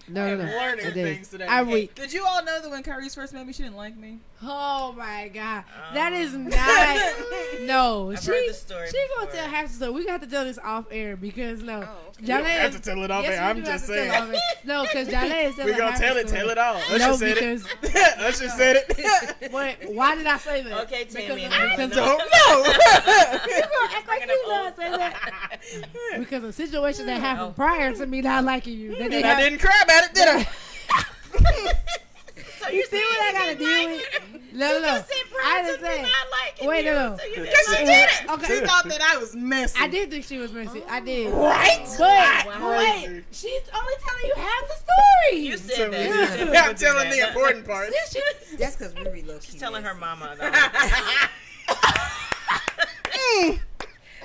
no, I'm no, no. learning I did. things today. I Hey, re- did you all know that when Kyrie's first met me, she didn't like me? Oh my god, that is not. No, I've she heard the story she gonna before. tell half the story. We got to tell this off air because no, Oh, okay. You don't Janae have is- to tell it off yes, there. we I'm do have just to tell it saying. off air. No, because Janae is telling We're going to half tell the it. story. Tell it all. Usher No, said because it. Usher said it. why did I say that? Okay, Tammy, Because- I because- Don't know. act like you know I say that. Because a situation that happened prior to me not liking you. That And didn't I happen. didn't cry about it, did I? So You see what I gotta deal with? No, no. I didn't say. Wait, no. Because she did it. Okay. She thought that I was messy. I did think she was messy. I did. Right? But Wow. wait, she's only telling you half the story. You So, said that. You said we I'm would do telling that. the important parts. That's because we reload. She's telling her mama.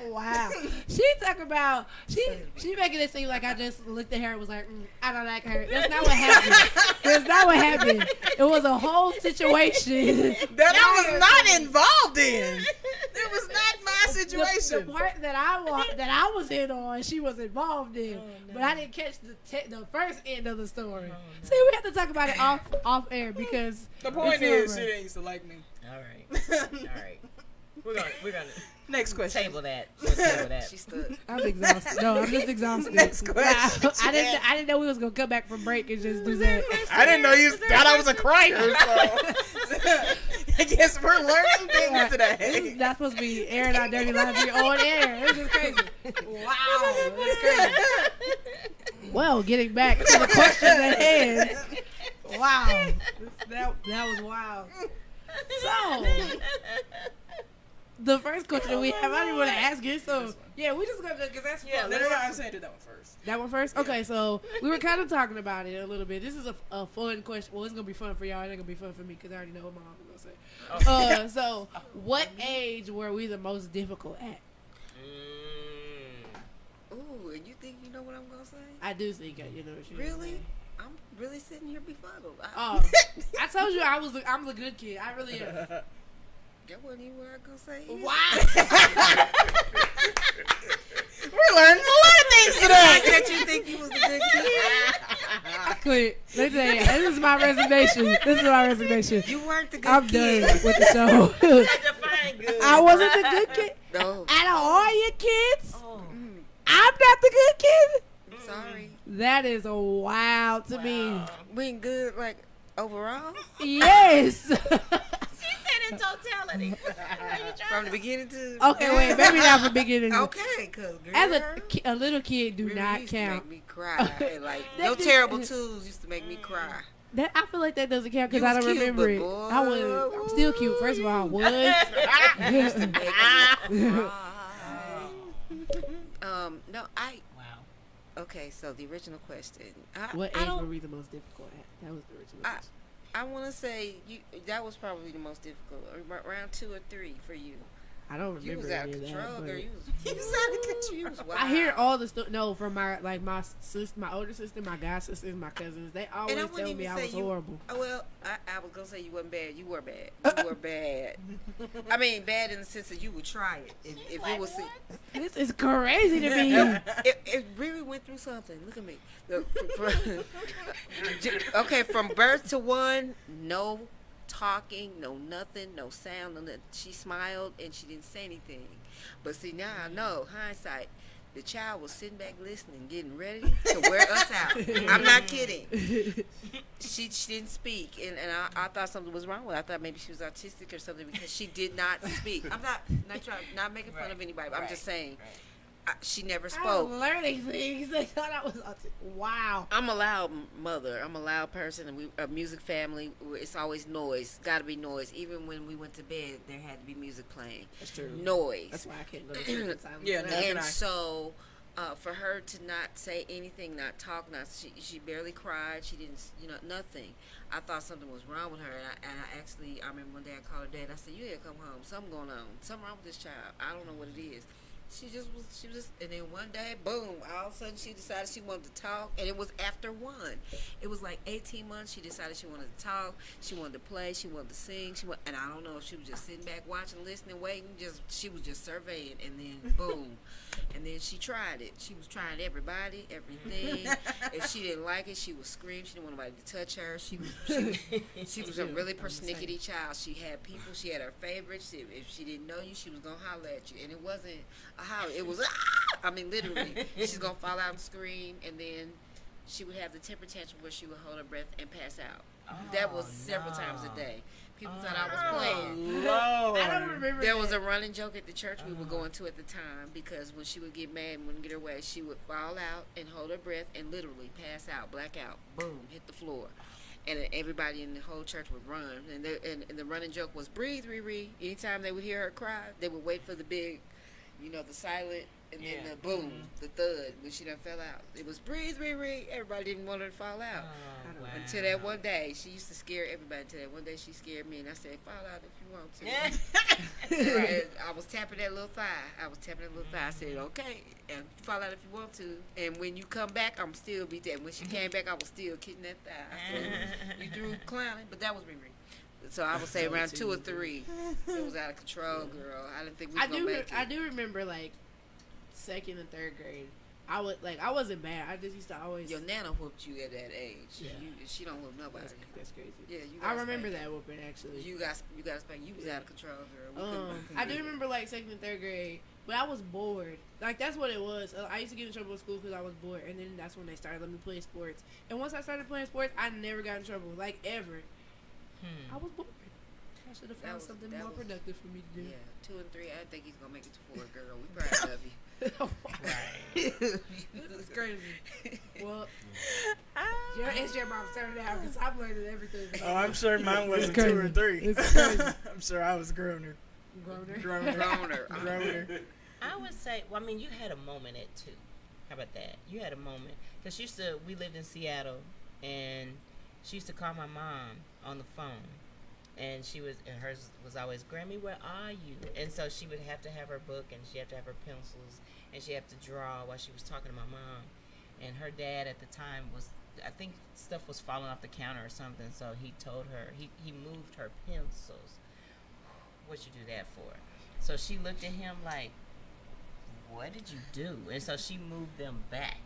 Wow. She talking about she making it seem like I just looked at her and was like, I don't like her. That's not what happened. That's not what happened. It was a whole situation. That I was not involved in. It was not my situation. The part that I was in on, she was involved in, but I didn't catch the first end of the story. See, we have to talk about it off air because The point it's is, over. she didn't used to like me. All right. We're gonna Next question. table that. We'll table that. She stood. I'm exhausted. No, I'm just exhausted. Next question. I didn't know we was gonna come back from break and just do that. I didn't know you thought I was a crier, so I guess we're learning things This today. is not supposed to be airing our dirty laundry on air. This is crazy. Wow, this is crazy. Well, getting back to the questions at hand. Wow, that was wild. So, the first question we have, I didn't want to ask it. So, yeah, we just gonna because that's Yeah, fun. No, I'm saying do that one first. That one first? Okay, so we were kind of talking about it a little bit. This is a fun question. Well, it's going to be fun for y'all. It ain't going to be fun for me because I already know what my mom is going to say. So, what age were we the most difficult at? Ooh, and you think you know what I'm gonna say? I do think you know what you're gonna Really? say. I'm really sitting here befuddled. Oh, I told you I'm the good kid. I really am. That wasn't even what I was gonna say. Wow. We're learning a lot of things today. That you think you was a good kid? Quit. Let me tell you, this is my resignation. This is my resignation. You weren't the good I'm kid. done with the show. Define good. I wasn't the good kid. No, Out of all your kids, Oh, I'm not the good kid. I'm sorry. That is wild to me. We ain't good like overall Yes. She said in totality. from the beginning to. Okay, wait, maybe not from beginning. Okay, cause girl, As a little kid, do Riri not used to count. make me cry. Like That your just- terrible twos used to make me cry. That I feel like that doesn't count because You I was don't cute, remember it. but boy, I was. I'm still cute. First of all, I was. Make me cry. No, Wow. Okay, so the original question. What I age don't- were we the most difficult at? That was the original question. I want to say that was probably the most difficult. Around 2 or 3 for you. I don't You remember was out any of of control, that. girl. But You was out of control. You was wild. I hear all the no from my sister, my older sister, my god sisters, my cousins. They always wouldn't tell even me I say was you- horrible. Oh, well, I was gonna say you wasn't bad. You were bad. You were bad. I mean, bad in the sense that you would try it. If it was, This is crazy to me. it really went through something. Look at me. Okay, from birth to 1, no talking, no nothing, no sound. No nothing. She smiled and she didn't say anything. But see, now I know, hindsight, the child was sitting back listening, getting ready to wear us out. I'm not kidding. She didn't speak, and I thought something was wrong with her. I thought maybe she was autistic or something because she did not speak. I'm not making fun of anybody. But I'm just saying. She never spoke. I'm learning things. They thought I was wow. I'm a loud mother. I'm a loud person, and we a music family. It's always noise. Got to be noise. Even when we went to bed, there had to be music playing. That's true. Noise. That's why I can't go to sleep in silence. Yeah, And so, for her to not say anything, not talk, she barely cried. She didn't, nothing. I thought something was wrong with her, and I remember one day I called her dad. I said, "You gotta come home. Something going on. Something wrong with this child. I don't know what it is." She was, and then one day, boom, all of a sudden she decided she wanted to talk, and it was after 1. It was like 18 months, she decided she wanted to talk, she wanted to play, she wanted to sing, and I don't know if she was just sitting back watching, listening, waiting, she was just surveying, and then boom, and then she tried it. She was trying everybody, everything. If she didn't like it, she would scream, she didn't want nobody to touch her, she was a really persnickety child. She had people, she had her favorites. If she didn't know you, she was going to holler at you, and it wasn't how it was. I mean, literally, she's gonna fall out and scream, and then she would have the temper tantrum where she would hold her breath and pass out. That was several times a day. People thought I was playing. Lord. I don't remember. There was a running joke at the church we were going to at the time, because when she would get mad and wouldn't get her way, she would fall out and hold her breath and literally pass out, black out, boom, hit the floor. And everybody in the whole church would run. And the running joke was, "Breathe, Riri." Anytime they would hear her cry, they would wait for the big, the silent, and then the boom, the thud, when she done fell out. It was, "Breathe, Riri." Everybody didn't want her to fall out. Wow. Until that one day, she used to scare everybody. Until that one day, she scared me, and I said, "Fall out if you want to." And I was tapping that little thigh. I said, "Okay, and fall out if you want to. And when you come back, I'm still be there." When she came back, I was still kicking that thigh. I said, "You through clowning?" But that was Riri. So I would say around 2 or 3, it was out of control, girl. I didn't think we was gonna make it. I do remember like 2nd and 3rd grade. I wasn't bad. I just used to always. Your nana whooped you at that age. Yeah. She don't whoop nobody. That's crazy. Yeah, you. I got remember spanked. that whooping actually. You got spanked. You was out of control, girl. I do remember like 2nd and 3rd grade, but I was bored. Like that's what it was. I used to get in trouble at school because I was bored, and then that's when they started letting me play sports. And once I started playing sports, I never got in trouble, like ever. I was bored. I should have found something more productive for me to do. Yeah, 2 and 3. I think he's gonna make it to 4, girl. We proud of you. Right. This is crazy. Well, it's your mom's turn now because I'm learning everything. Oh, I'm sure mine wasn't It's 2 or 3. It's crazy. I'm sure I was groaner. Groaner. I would say, well, I mean, you had a moment at 2. How about that? You had a moment. Because we lived in Seattle, and she used to call my mom on the phone. And hers was always, "Grammy, where are you?" And so she would have to have her book, and she had to have her pencils, and she had to draw while she was talking to my mom. And her dad at the time I think stuff was falling off the counter or something, so he told her, he moved her pencils. "What'd you do that for?" So she looked at him like, "What did you do?" And so she moved them back.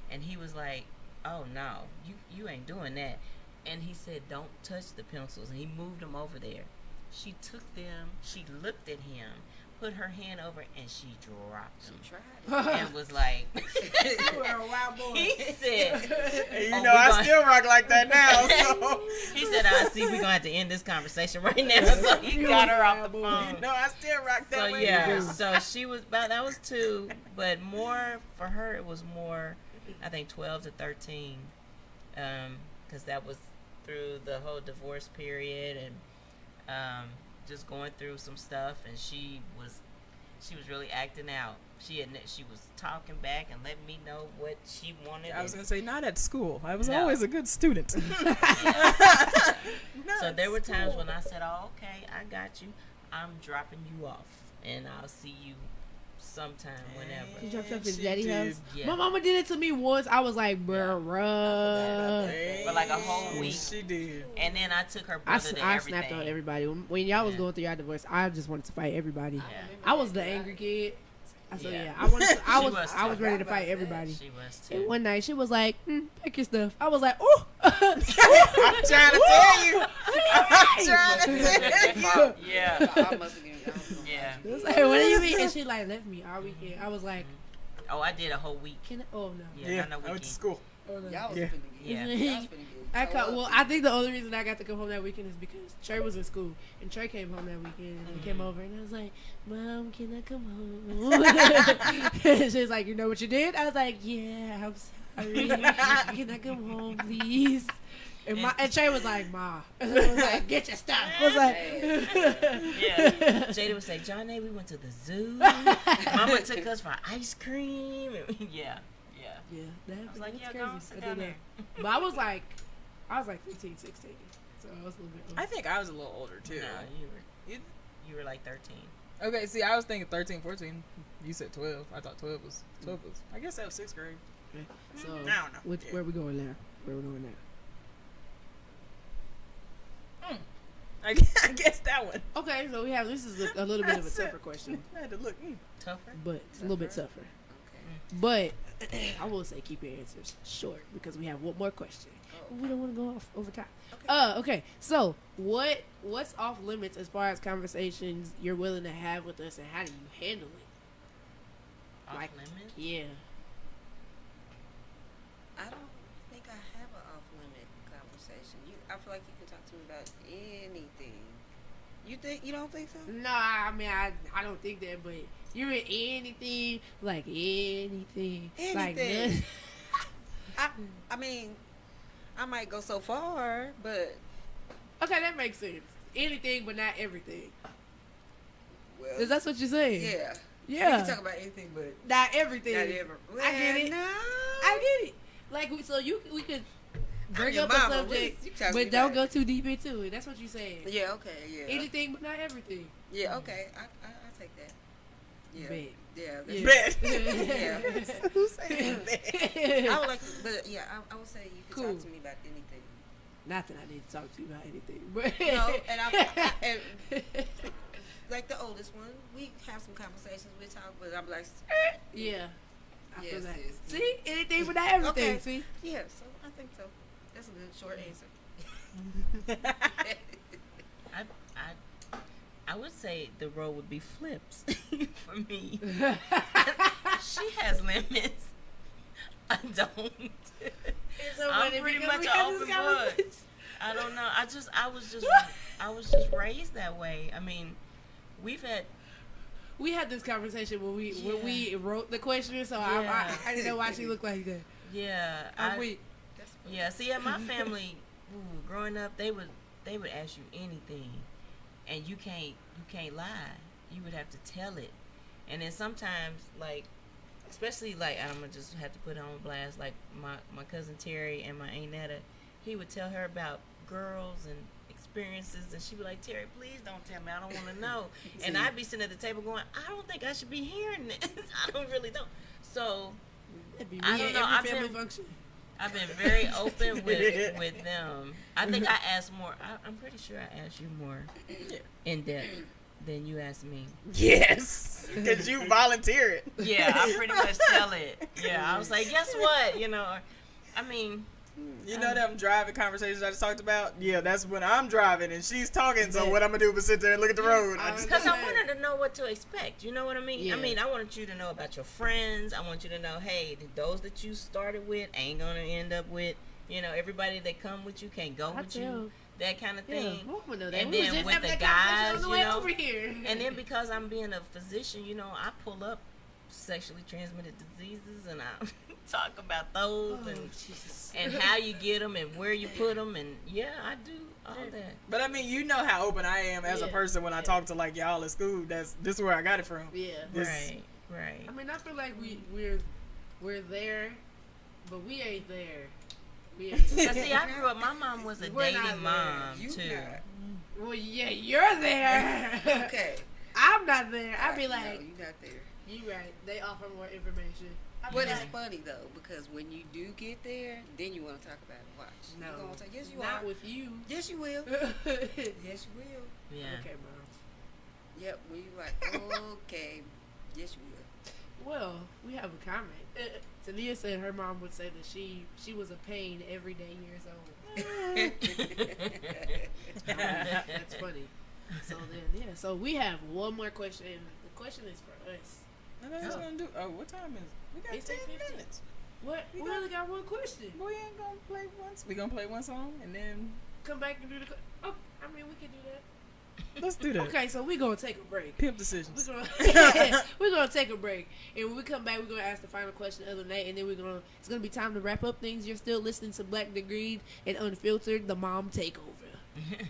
And he was like, "Oh, no, you ain't doing that." And he said, "Don't touch the pencils." And he moved them over there. She took them. She looked at him, put her hand over, and she dropped them. She tried it. And was like, You were a wild boy. he said, And I still rock like that now. So. he said, "I see we're going to have to end this conversation right now." So he got her off the phone. I still rock that So way. yeah, so she was that was 2, but more for her it was more, I think 12 to 13, because that was through the whole divorce period and just going through some stuff, and she was really acting out. She was talking back and letting me know what she wanted. I was gonna say, not at school. I was No. always a good student. So there were times when I said, "Oh, okay, I got you. I'm dropping you off, and I'll see you sometime whenever." You dropped off at She daddy's did. house. Yeah. My mama did it to me once. I was like, bruh. For like a whole week. She did. And then I took her I brother to snapped everything. on everybody. When y'all was Yeah. going through your divorce, I just wanted to fight everybody. Yeah. I was the angry kid. So Yeah. yeah, I wanted. To, I She was. was I was too. ready to Forgot fight about everybody. She was And too. one night she was like, "Pack your stuff." I was like, "Oh." I'm trying to tell you. I'm trying to tell you. Yeah. I must have given Yeah. It was like, "What do you mean?" And she like left me all weekend. I was like, Oh, I did a whole week. "Can I?" Oh no. Yeah, Yeah, not no I went to weekend. school. Oh, no. Y'all was Yeah. finna get Yeah. Y'all was finna get I toe caught, up. well, I think the only reason I got to come home that weekend is because Trey was in school, and Trey came home that weekend, and he came over, and I was like, "Mom, can I come home?" She was like, "You know what you did?" I was like, "Yeah, I'm sorry. Can I come home, please?" And Trey was like, "Ma," I was like, "Get your stuff." I was like, Yeah. Jada would say, Johnny, we went to the zoo. Mama took us for ice cream. Yeah. Yeah. "Yeah, I was like, that's yeah, crazy." go sit I down did there. that. But I was like 15, 16, so I was a little bit older. I think I was a little older too. No, You- you were like 13. Okay, see, I was thinking 13, 14. You said 12. I thought 12 was. I guess that was 6th grade. So I don't know. Yeah. where we going now? Where we going now? I guess that one. Okay, so we have this is a little bit of a tougher question, I had to look. Tougher? but it's a little bit tougher. Okay. But I will say keep your answers short because we have one more question. Oh. We don't want to go off over time. Okay. Okay. So what's off limits as far as conversations you're willing to have with us, and how do you handle it? Off Like- limits? Yeah. I don't think I have an off limit conversation. I feel like you can talk to me about anything. You don't think so? No, I mean I don't think that, but you're in anything, like anything. Like Anything. I mean, I might go so far, but okay, that makes sense. Anything, but not everything. well, Is that what you're saying? yeah. We Yeah. can talk about anything, but Not everything. not ever. I get it. No. I get it. Like we could bring your up a mama. subject, You talking but don't about go too deep into it. That's what you're saying. Yeah. Okay. Yeah. Anything, but not everything. Yeah. Okay. I take that. Yeah. Bet. Yeah. Yeah. Bet. Yeah. Who said that? I would like to, but yeah, I would say you can Cool. talk to me about anything. Not that I need to talk to you about anything, but You know, and like the oldest one, we have some conversations, we talk, but I'm like, yeah, I feel Yes, that. yes. See, anything, but not everything. Okay. See, yeah, so I think so. That's a good short answer. I would say the role would be flips for me. She has limits. I don't. I'm pretty much an open book. I don't know. I was just raised that way. I mean, we we had this conversation when we wrote the question, so Yeah. I didn't know why she looked like that. yeah. I'm weak. That's funny. Yeah, see, at my family, growing up, they would ask you anything, and you can't lie. You would have to tell it, and then sometimes, like, especially like I'm gonna just have to put it on blast. Like my cousin Terry and my aunt Netta, he would tell her about girls and experiences, and she'd be like, Terry, please don't tell me. I don't want to know. And I'd be sitting at the table going, I don't think I should be hearing this. I don't really know. So That'd be me I don't at know. every family function. I've been very open with them. I think I asked more. I'm pretty sure I asked you more in depth than you asked me. Yes, because you volunteer it. Yeah, I pretty much tell it. Yeah, I was like, guess what? You know, I mean, You know them driving conversations I just talked about? Yeah, that's when I'm driving and she's talking, so what I'm going to do is sit there and look at the road. because I wanted to know what to expect. You know what I mean? Yeah. I mean, I wanted you to know about your friends. I want you to know, hey, those that you started with ain't going to end up with, you know, everybody that come with you can't go with you. That kind of Yeah, thing. I wanna know that. And We was then just with having the that conversation guys, on the you way know, over here. And then because I'm being a physician, you know, I pull up sexually transmitted diseases and I talk about those and how you get them and where you put them, and yeah, I do all that. But I mean, you know how open I am as a Yeah. person when I talk to like y'all at school. This is where I got it from. Yeah. This- Right. I mean, I feel like we're there, but we ain't there. We ain't Now, there. see, I grew up. My mom was a We're dating not there. mom You too. not. Well, yeah, you're there. Okay. I'm not there. I'd be No, like, you not there. you right. They offer more information. I'd be But like, it's funny though, because when you do get there, then you want to talk about it. Watch. no, You're gonna say, yes, you not are. with you. Yes, you will. Okay, Yes, you will. Yeah. mom. Yep. When you like, okay, yes, you will. Well, we have a comment. Tania said her mom would say that she was a pain every day years old. That's funny. So then, yeah. So we have one more question. The question is for us. And then gonna do. Oh, what time is it? We got It's 10 8:50. minutes. What? We got- only got one question. We ain't gonna play once. We gonna play one song and then Come back and do the. Oh, I mean, we can do that. let's do that. Okay, so we're gonna take a break. Pimp decisions. We're gonna take a break, and when we come back, we're gonna ask the final question of the night, and then it's gonna be time to wrap up things. You're still listening to Black Degreed and Unfiltered, the Mom Takeover.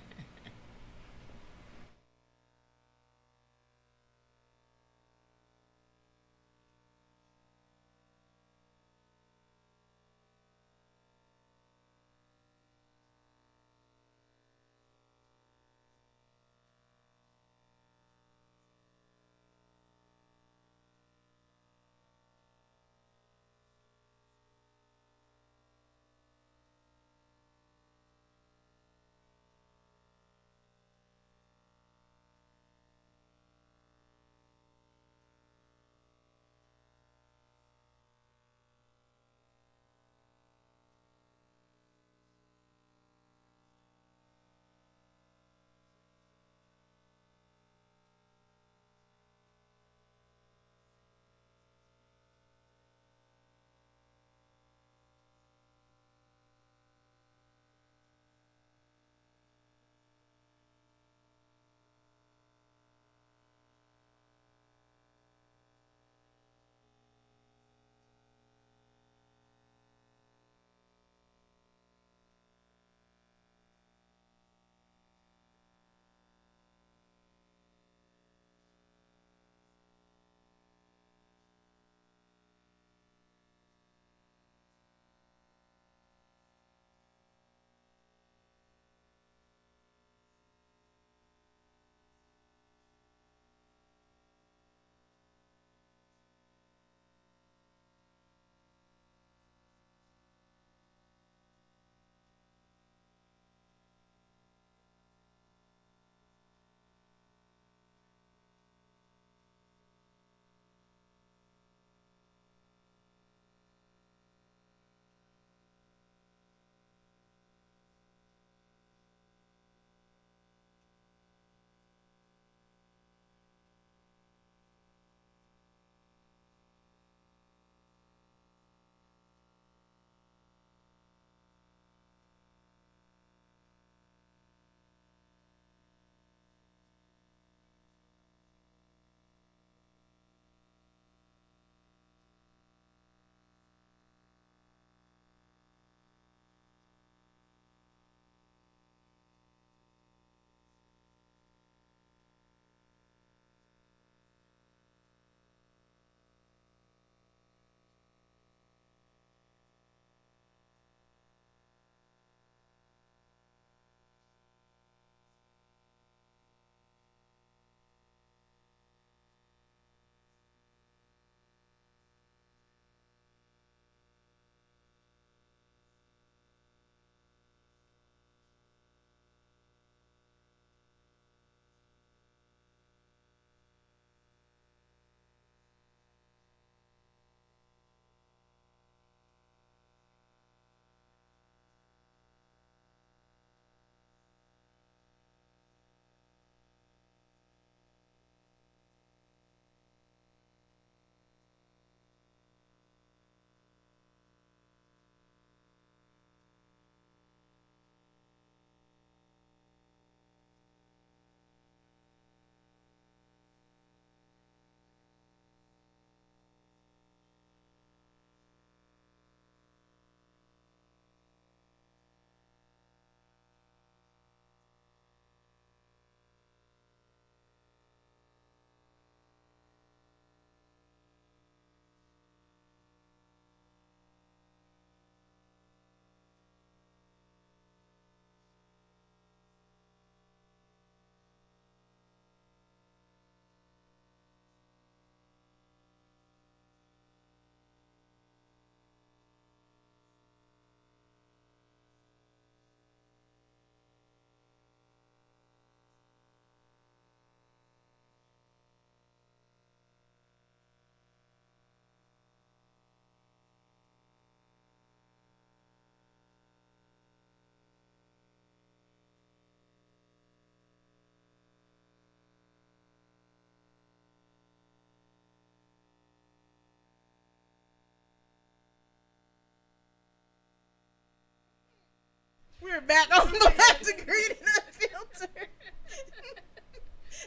We're back on Black Degree and Unfiltered.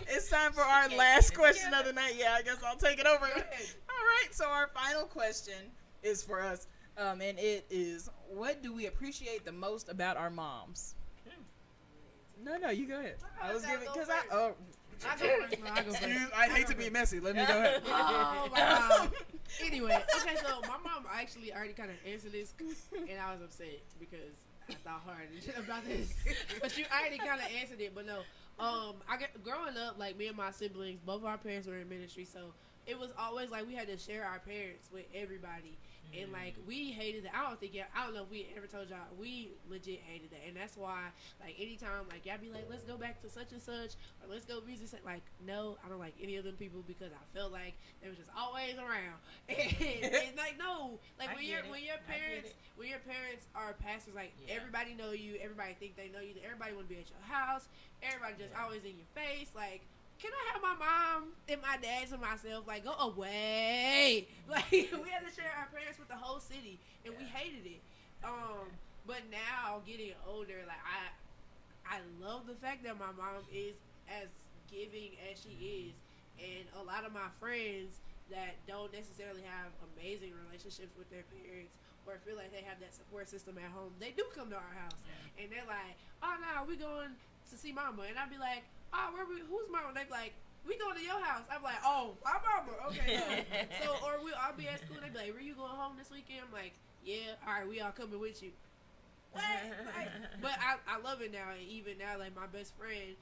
It's time for our last question of the night. Yeah, I guess I'll take it over. All right, so our final question is for us, and it is: what do we appreciate the most about our moms? No, you go ahead. I was giving because I go first. I hate to be messy. Let me go ahead. Oh my god. Anyway, okay, so my mom actually already kind of answered this, and I was upset because I thought hard about this. But you already kind of answered it. But no, growing up, like me and my siblings, both of our parents were in ministry, so it was always like we had to share our parents with everybody. And like we hated it. I don't know if we ever told y'all, we legit hated it. And that's why, like, anytime like y'all be like, let's go back to such and such, or let's go visit, like, no, I don't like any of them people because I felt like they were just always around. And like, no, like when your parents are pastors, like everybody know you, everybody think they know you, everybody want to be at your house, everybody just always in your face, like. Can I have my mom and my dad to myself? Like, go away. Like, we had to share our parents with the whole city, and we hated it. But now, getting older, like, I love the fact that my mom is as giving as she is. And a lot of my friends that don't necessarily have amazing relationships with their parents or feel like they have that support system at home, they do come to our house. And they're like, oh, no, we going to see mama. And I'd be like, oh, who's mama? They be like, we going to your house. I'm like, oh, my mama. Okay. So, or I'll be at school and they be like, were you going home this weekend? I'm like, yeah, all right, we all coming with you. What? Like, but I love it now. And even now, like, my best friend,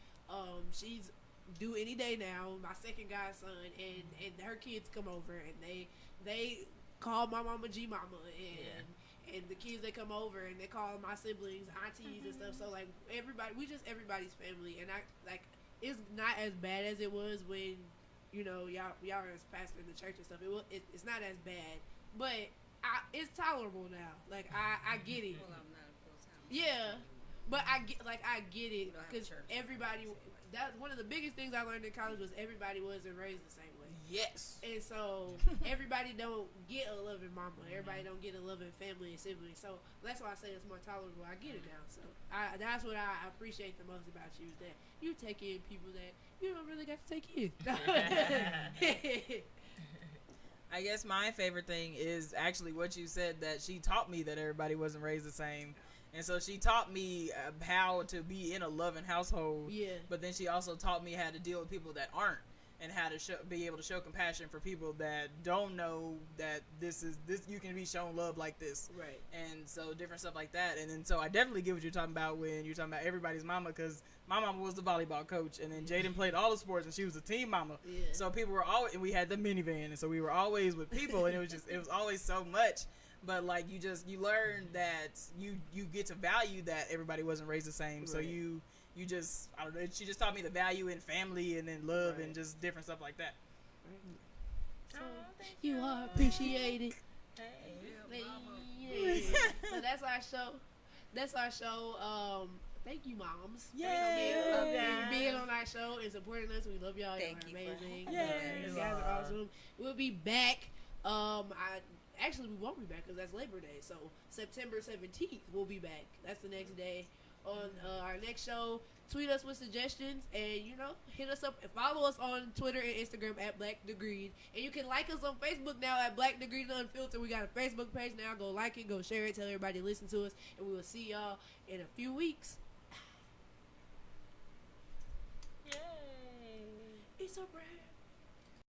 she's due any day now, my second godson, and her kids come over and they call my mama G Mama, and the kids, they come over and they call my siblings aunties and stuff. So like everybody's family, and I like it's not as bad as it was when y'all was pastoring the church and stuff. It's not as bad, but it's tolerable now. Like I get it. Well, I'm not a full-time. Yeah, but I get it because everybody. That's one of the biggest things I learned in college was everybody wasn't raised the same way. Yes. And so everybody don't get a loving mama. Everybody don't get a loving family and siblings. So that's why I say it's more tolerable. I get it now. So that's what I appreciate the most about you, is that you take in people that you don't really got to take in. I guess my favorite thing is actually what you said, that she taught me that everybody wasn't raised the same. And so she taught me how to be in a loving household. Yeah. But then she also taught me how to deal with people that aren't, and how to be able to show compassion for people that don't know that this you can be shown love like this. Right. And so different stuff like that. And then so I definitely get what you're talking about when you're talking about everybody's mama, because my mama was the volleyball coach, and then Jaden played all the sports, and she was a team mama. Yeah. So people were always, and we had the minivan, and so we were always with people, and it was always so much. But like you learn that you get to value that everybody wasn't raised the same. Right. So you just, I don't know, she just taught me the value in family and then love, right, and just different stuff like that. So you are appreciated. Hey. So that's our show. Thank you, moms. Yay! For being on our show and supporting us. We love y'all. Y'all are amazing. You guys are awesome. We'll be back. Actually, we won't be back because that's Labor Day. So September 17th, we'll be back. That's the next day on our next show. Tweet us with suggestions, and hit us up and follow us on Twitter and Instagram at Black Degreed. And you can like us on Facebook now at Black Degreed Unfiltered. We got a Facebook page now. Go like it, go share it, tell everybody to listen to us, and we will see y'all in a few weeks. Yay! It's a wrap.